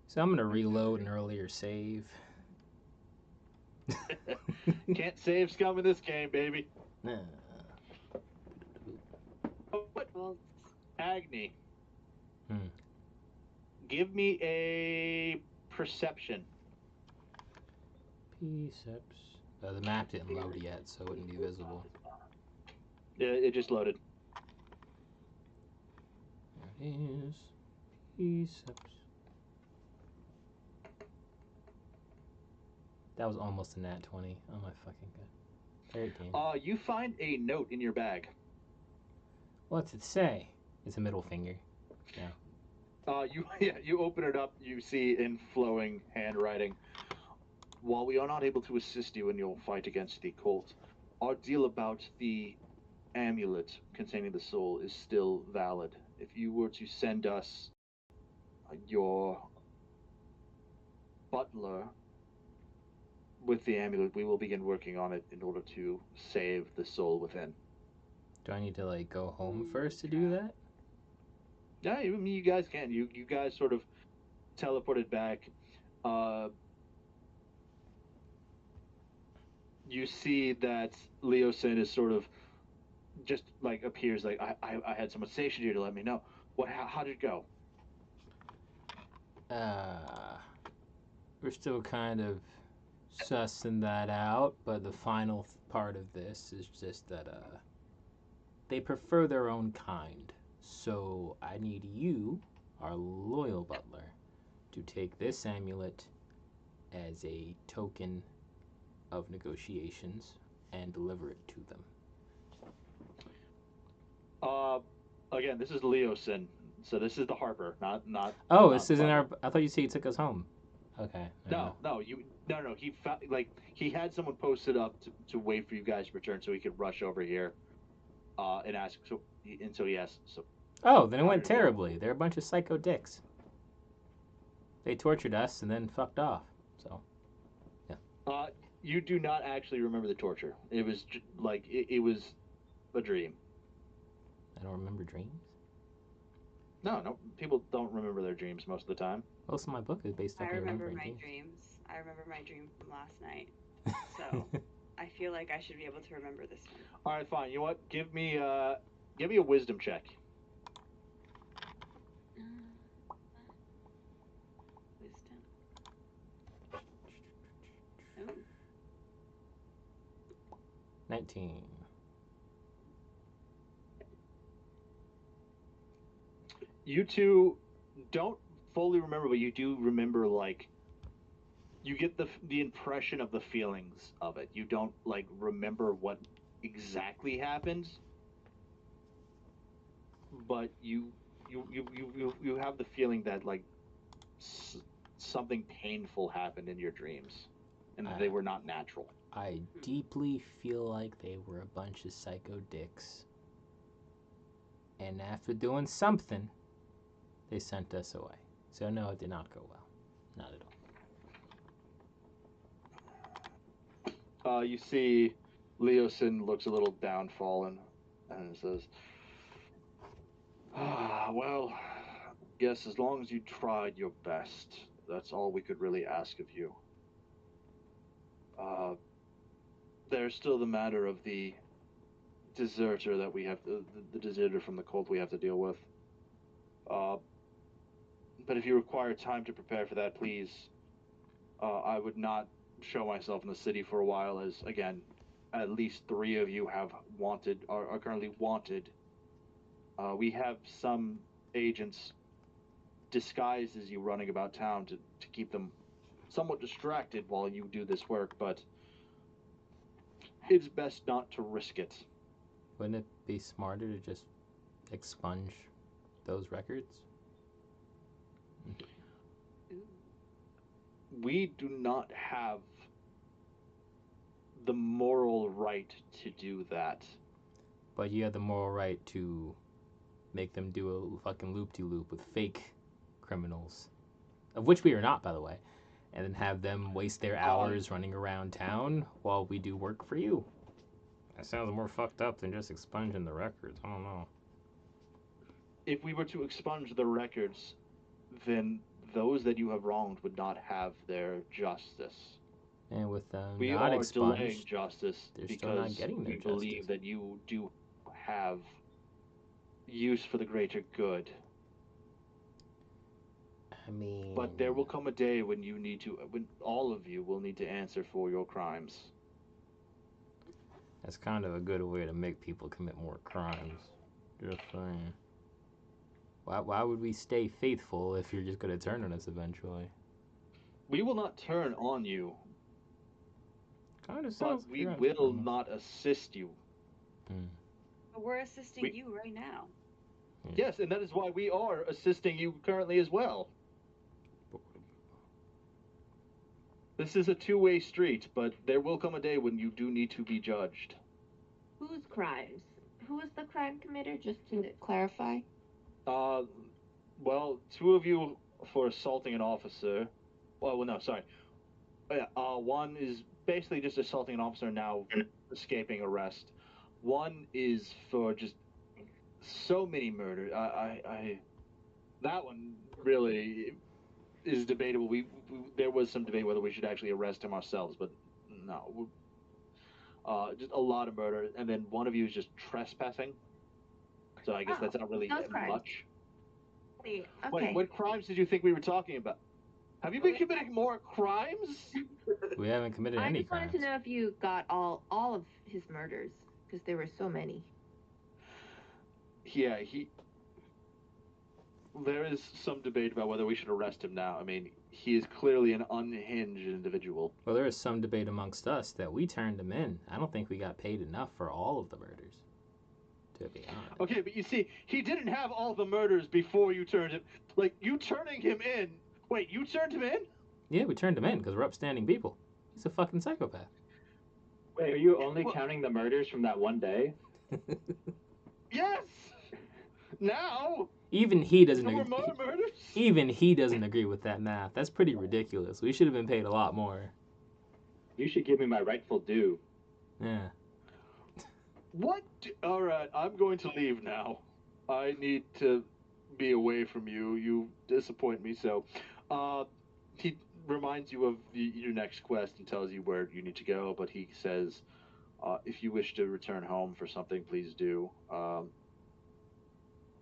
so I'm gonna reload an earlier save. Can't save scum in this game, baby. Nah. But Well, Agni, Hmm. give me a perception. Precepts. The map didn't load yet, so it wouldn't be visible. It just loaded. There it is. Precepts. That was almost a nat 20. Oh my fucking god. 13. You find a note in your bag. What's it say? It's a middle finger. You open it up. You see in flowing handwriting. While we are not able to assist you in your fight against the cult, our deal about the amulet containing the soul is still valid. If you were to send us your butler with the amulet, we will begin working on it in order to save the soul within. Do I need to like go home first to do that? Yeah, you guys can. You guys sort of teleported back. You see that Leosin is sort of just like appears like I had someone stationed here to let me know. How did it go? We're still kind of sussing that out, but the final part of this is just that they prefer their own kind. So I need you, our loyal butler, to take this amulet as a token of negotiations and deliver it to them. Again, this is Leosin, so this is the Harper, not. Oh, not this isn't our. Butler. I thought you said you took us home. Okay. No. He had someone posted up to wait for you guys to return so he could rush over here, and ask. So he asked. So. Oh, then it How went did it go? terribly. They're a bunch of psycho dicks. They tortured us and then fucked off. So. You do not actually remember the torture. It was it was a dream. I don't remember dreams. No, people don't remember their dreams most of the time. Most of my book is based I off me remember remembering my dreams. dreams. I remember my dream from last night. So I feel like I should be able to remember this one. All right, fine. You know what? Give me a wisdom check. Wisdom. Oh. 19. You two don't fully remember, but you do remember like you get the impression of the feelings of it. You don't like remember what exactly happened, but you have the feeling that like something painful happened in your dreams, and they were not natural. I deeply feel like they were a bunch of psycho dicks. And after doing something, they sent us away. So no, it did not go well. Not at all. You see, Leosin looks a little downfallen and says, well, yes, as long as you tried your best, that's all we could really ask of you. There's still the matter of the deserter that we have, the deserter from the cult we have to deal with. But if you require time to prepare for that, please, I would not show myself in the city for a while, as, again, at least 3 of you have are currently wanted. We have some agents disguised as you running about town to keep them somewhat distracted while you do this work, but it's best not to risk it. Wouldn't it be smarter to just expunge those records? We do not have the moral right to do that. But you have the moral right to make them do a fucking loop-de-loop with fake criminals, of which we are not, by the way, and then have them waste their hours running around town while we do work for you. That sounds more fucked up than just expunging the records. I don't know. If we were to expunge the records, then those that you have wronged would not have their justice. And with them We not are expunged, delaying justice they're still because not getting their we believe justice. that you do have use for the greater good. I mean, But there will come a day when when all of you will need to answer for your crimes. that's kind of a good way to make people commit more crimes. Just saying. Why would we stay faithful if you're just going to turn on us eventually? We will not turn on you, Kind of but sounds like we you're gonna will turn on us. not assist you. But we're assisting you right now. Yes, and that is why we are assisting you currently as well. This is a two-way street, but there will come a day when you do need to be judged. Whose crimes? Who was the crime committer, just to clarify? Well, 2 of you for assaulting an officer. Well, no, sorry. One is basically just assaulting an officer and now escaping arrest. One is for just so many murders. That one really is debatable. There was some debate whether we should actually arrest him ourselves, but no. Just a lot of murder, and then one of you is just trespassing. So I guess that's not really much. Okay. Wait, what crimes did you think we were talking about? Have you been committing more crimes? We haven't committed I any just crimes. wanted to know if you got all of his murders, because there were so many. Yeah, there is some debate about whether we should arrest him now. I mean, he is clearly an unhinged individual. Well, there is some debate amongst us that we turned him in. I don't think we got paid enough for all of the murders, to be honest. Okay, but you see, he didn't have all the murders before you turned him. Like, you turning him in. Wait, you turned him in? Yeah, we turned him in because we're upstanding people. He's a fucking psychopath. Wait, are you only counting the murders from that one day? Yes! Now? Even he doesn't There were agree. more murders? Even he doesn't agree with that math. That's pretty ridiculous. We should have been paid a lot more. You should give me my rightful due. Yeah. What? Alright, I'm going to leave now. I need to be away from you. You disappoint me, so. He reminds you of your next quest and tells you where you need to go, but he says, if you wish to return home for something, please do.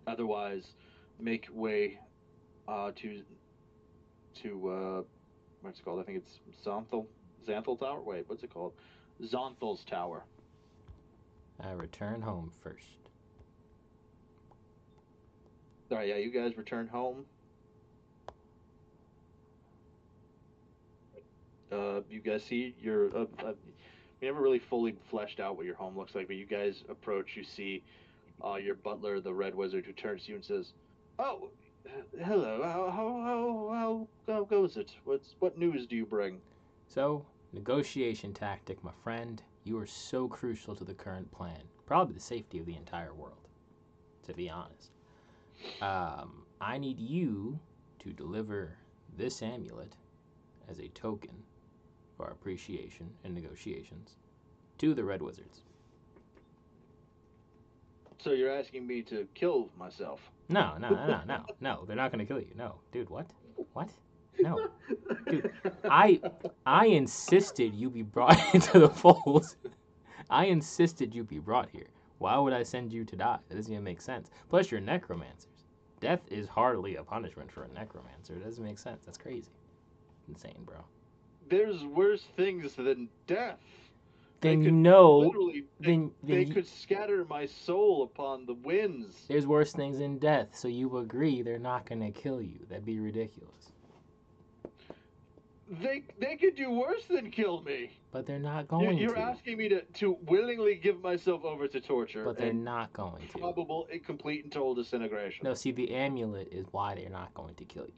Otherwise, make way to what's it called? I think it's Xanthal Tower? Wait, what's it called? Zonthal's Tower. I return home first. Alright, yeah, you guys return home. You guys see your. We never really fully fleshed out what your home looks like, but you guys approach. You see your butler, the Red Wizard, who turns to you and says, "Oh, hello. How goes it? What news do you bring?" So, negotiation tactic, my friend. You are so crucial to the current plan. Probably the safety of the entire world, to be honest. I need you to deliver this amulet as a token for our appreciation in negotiations to the Red Wizards. So you're asking me to kill myself? No. They're not gonna kill you. No, dude. What? No, dude. I insisted you be brought into the fold. I insisted you be brought here. Why would I send you to die? That doesn't even make sense. Plus, you're necromancers. Death is hardly a punishment for a necromancer. It doesn't make sense. That's crazy. Insane, bro. There's worse things than death. then they you could know. literally they Then could scatter my soul upon the winds. there's worse things than death. So you agree they're not gonna kill you? That'd be ridiculous. They could do worse than kill me. But they're not going You're to. asking me to willingly give myself over to torture But they're and not going to. probable complete and total disintegration. No, see, the amulet is why they're not going to kill you.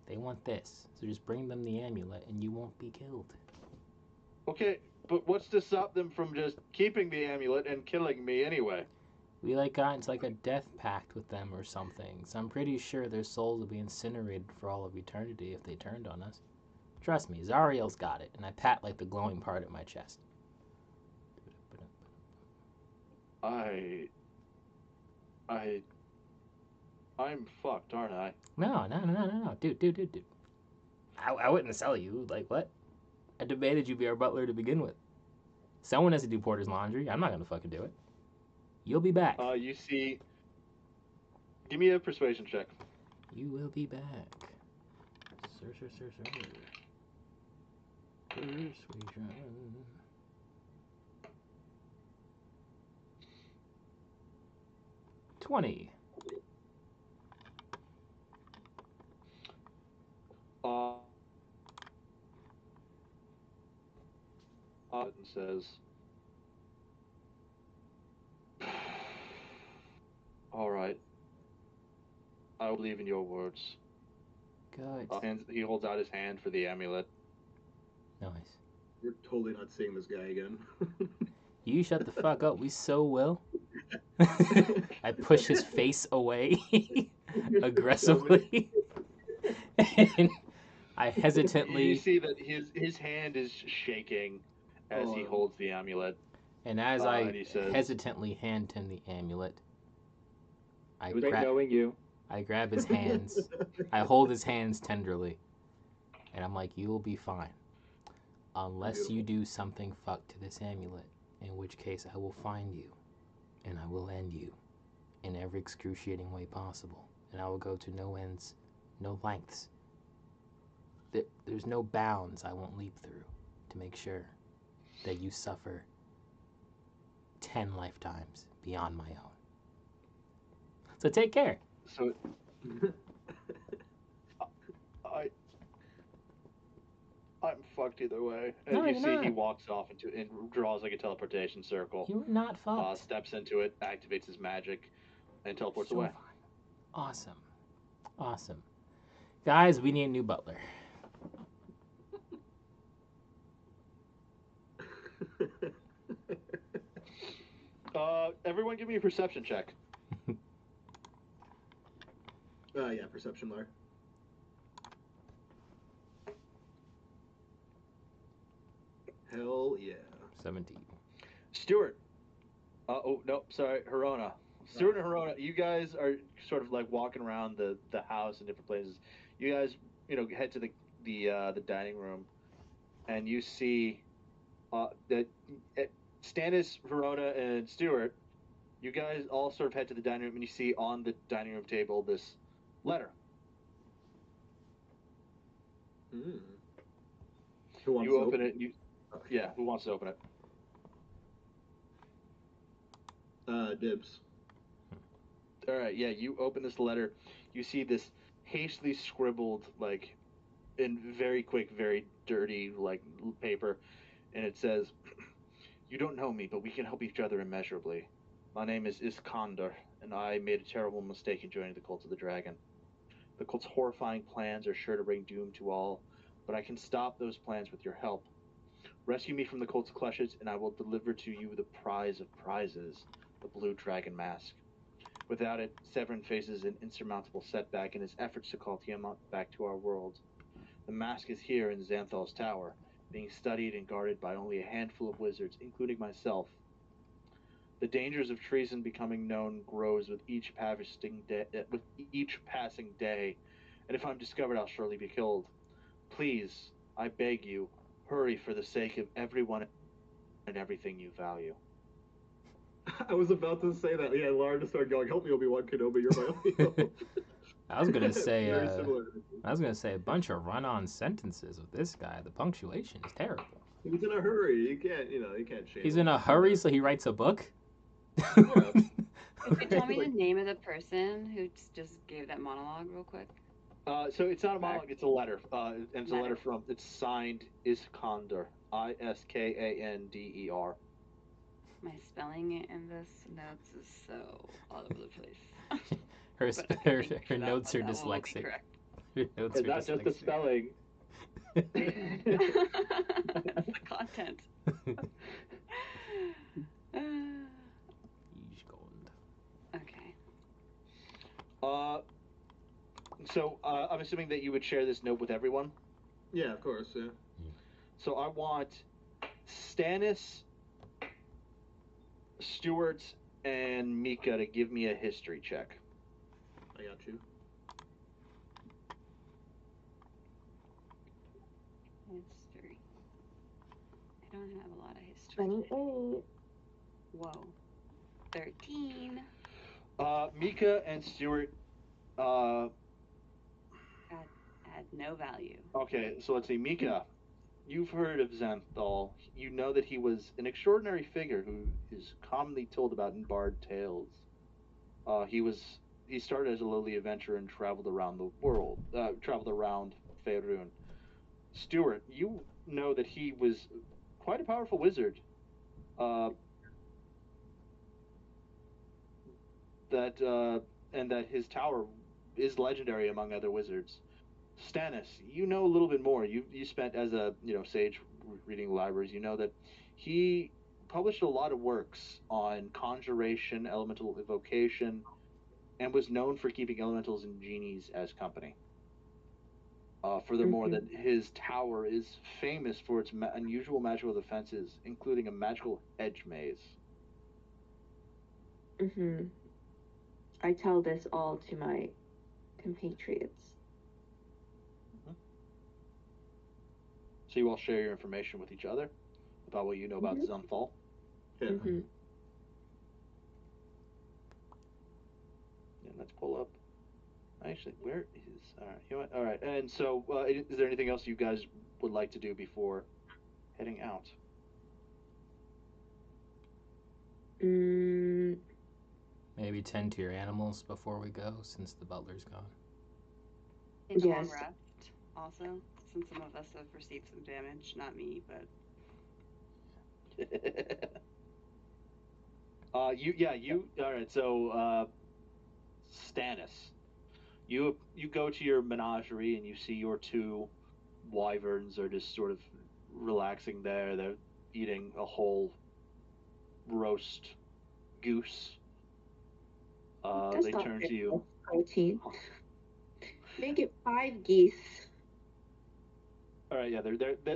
They want this. So just bring them the amulet and you won't be killed. Okay, but what's to stop them from just keeping the amulet and killing me anyway? We got into a death pact with them or something. So I'm pretty sure their souls will be incinerated for all of eternity if they turned on us. Trust me, Zariel's got it. And I pat the glowing part at my chest. I'm fucked, aren't I? No. Dude. I wouldn't sell you. What? I demanded you be our butler to begin with. Someone has to do Porter's laundry. I'm not gonna fucking do it. You'll be back. You see... Give me a persuasion check. You will be back. Sir. Persuasion. 20. And says, all right, I believe in your words. Good. And he holds out his hand for the amulet. Nice. We're totally not seeing this guy again. You shut the fuck up. We so will. I push his face away aggressively. And I hesitantly. You see that his hand is shaking as he holds the amulet. And as I and he says, hesitantly hand him the amulet, It was great knowing you. I grab his hands. I hold his hands tenderly. And I'm like, you'll be fine. Unless you do something fucked to this amulet. In which case I will find you. And I will end you. In every excruciating way possible. And I will go to no ends, no lengths. There's no bounds I won't leap through. To make sure that you suffer 10 lifetimes beyond my own. So take care. So, I'm fucked either way. And No, you you're see not. he walks off and draws a teleportation circle. You're not fucked. Steps into it, activates his magic, and teleports So away. Fine. Awesome. Guys, we need a new butler. Everyone give me a perception check. Yeah, perception, Lar. Hell yeah. 17. Stuart. Herona. Stuart and Herona, you guys are sort of walking around the house in different places. You guys, head to the dining room, and you see that Stannis, Verona, and Stuart, you guys all sort of head to the dining room, and you see on the dining room table this letter. Who wants You to open it. Who wants to open it? Dibs. All right, yeah, you open this letter. You see this hastily scribbled, in very quick, very dirty, paper, and it says, "You don't know me, but we can help each other immeasurably. My name is Iskander, and I made a terrible mistake in joining the Cult of the Dragon. The cult's horrifying plans are sure to bring doom to all, but I can stop those plans with your help. Rescue me from the cult's clutches, and I will deliver to you the prize of prizes, the Blue Dragon Mask. Without it, Severin faces an insurmountable setback in his efforts to call Tiamat back to our world. The mask is here in Xanthal's tower, being studied and guarded by only a handful of wizards, including myself. The dangers of treason becoming known grows with each passing day, and if I'm discovered, I'll surely be killed. Please, I beg you, hurry for the sake of everyone and everything you value." I was about to say that. Yeah, Lara just started going, "Help me, Obi-Wan Kenobi, you're my only hope." I was gonna say Very similar. I was gonna say a bunch of run-on sentences with this guy. The punctuation is terrible. He's in a hurry. You can't shame He's him. in a hurry, so he writes a book. Yeah. Could you tell me Like- the name of the person who just gave that monologue real quick? So it's not a monologue; it's a letter, and it's a letter Letter. from. It's signed Iskander, Iskander. My spelling in this notes is so all over the place. her But okay, her, thank you her for that notes one. are That one will be dyslexic. correct. Her notes It's are not just the dyslexic. spelling. It's the content. Okay. So I'm assuming that you would share this note with everyone. Yeah, of course. Yeah. So I want Stannis, Stuart, and Mika to give me a history check. I got you. History. I don't have a lot of history. 28. Whoa. 13. Mika and Stuart. Add no value. Okay, so let's see. Mika, you've heard of Xanthal. You know that he was an extraordinary figure who is commonly told about in bard tales. He started as a lowly adventurer and traveled around the world, traveled around Faerun. Stuart, you know that he was quite a powerful wizard. And that his tower is legendary among other wizards. Stannis, you know a little bit more. You spent as a sage reading libraries. You know that he published a lot of works on conjuration, elemental evocation, and was known for keeping elementals and genies as company. Furthermore, that his tower is famous for its unusual magical defenses, including a magical hedge maze. I tell this all to my compatriots. So you all share your information with each other about what you know about Xanthal. Yeah. And let's pull up. Actually, where is? All right, you know what? All right, and so is there anything else you guys would like to do before heading out? Maybe tend to your animals before we go, since the butler's gone. Take a long rest, also, since some of us have received some damage. Not me, but. All right. So, Stannis, you go to your menagerie and you see your two wyverns are just sort of relaxing there. They're eating a whole roast goose. They turn to you. Protein. Make it 5 geese. All right, yeah,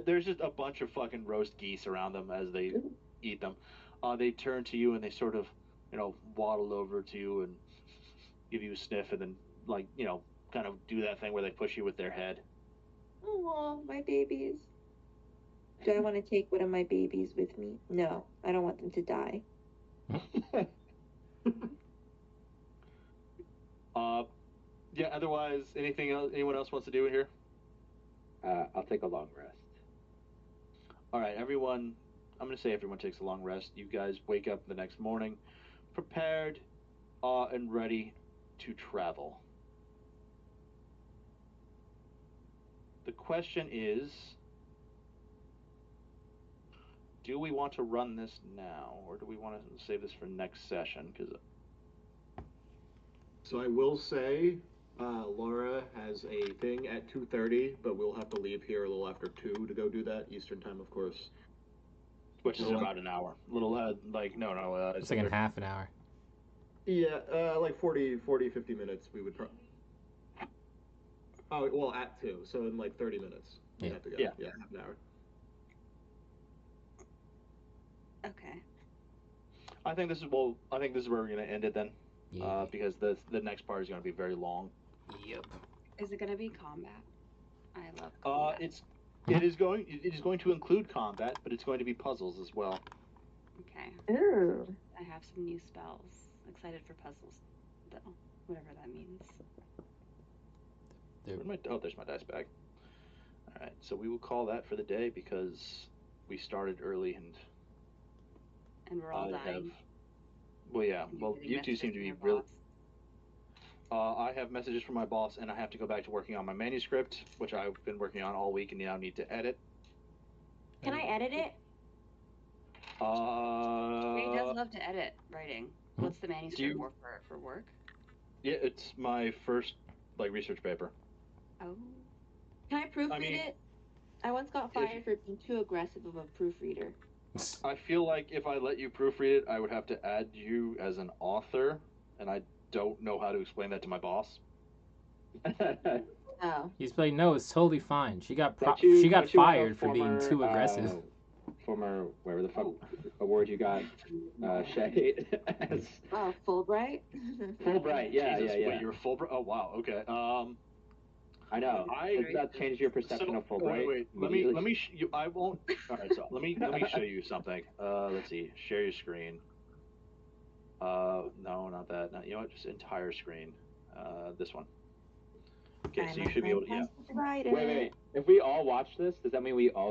there's just a bunch of fucking roast geese around them as they eat them. They turn to you and they sort of, waddle over to you and give you a sniff and then, kind of do that thing where they push you with their head. Oh, my babies. Do I want to take one of my babies with me? No, I don't want them to die. Yeah. Otherwise, anything else? Anyone else wants to do it here? I'll take a long rest. All right, everyone. I'm gonna say everyone takes a long rest. You guys wake up the next morning, prepared, and ready to travel. The question is, do we want to run this now, or do we want to save this for next session? So I will say, Laura has a thing at 2:30, but we'll have to leave here a little after 2 to go do that Eastern time, of course. Which is about an hour. A little, no. It's like in half an hour. Yeah, like 40, 50 minutes we would probably. Oh, well, at 2, so in like 30 minutes. We have to go. Yeah, half an hour. Okay. I think this is where we're gonna end it then. Yeah. Because the next part is gonna be very long. Yep. Is it gonna be combat? I love combat. It is going to include combat, but it's going to be puzzles as well. Okay. Ooh. I have some new spells. Excited for puzzles, though. Whatever that means. There's my dice bag. All right, so we will call that for the day because we started early And we're all I dying. have. Well, yeah. and you're Well, getting you two messages seem to from be your really. boss. I have messages from my boss, and I have to go back to working on my manuscript, which I've been working on all week and now need to edit. Can I edit it? Ray does love to edit writing. What's the manuscript for work? Yeah, it's my first research paper. Oh. Can I proofread it? I once got fired for being too aggressive of a proofreader. I feel like if I let you proofread it, I would have to add you as an author, and I don't know how to explain that to my boss. Oh. He's like, no, it's totally fine. She got Don't you fired have a for being too aggressive. Former whatever the fuck award you got, Shay. Oh, Fulbright. Fulbright, yeah, Jesus, yeah. Wait, you're Fulbright? Oh wow, okay. I know. Does that change your perception of Fulbright? Wait. Let me. I won't. All right. So let me show you something. Let's see. Share your screen. No, not that. No, you know what? Just entire screen. This one. Okay, so you should be able to. Yeah. Wait. If we all watch this, does that mean we all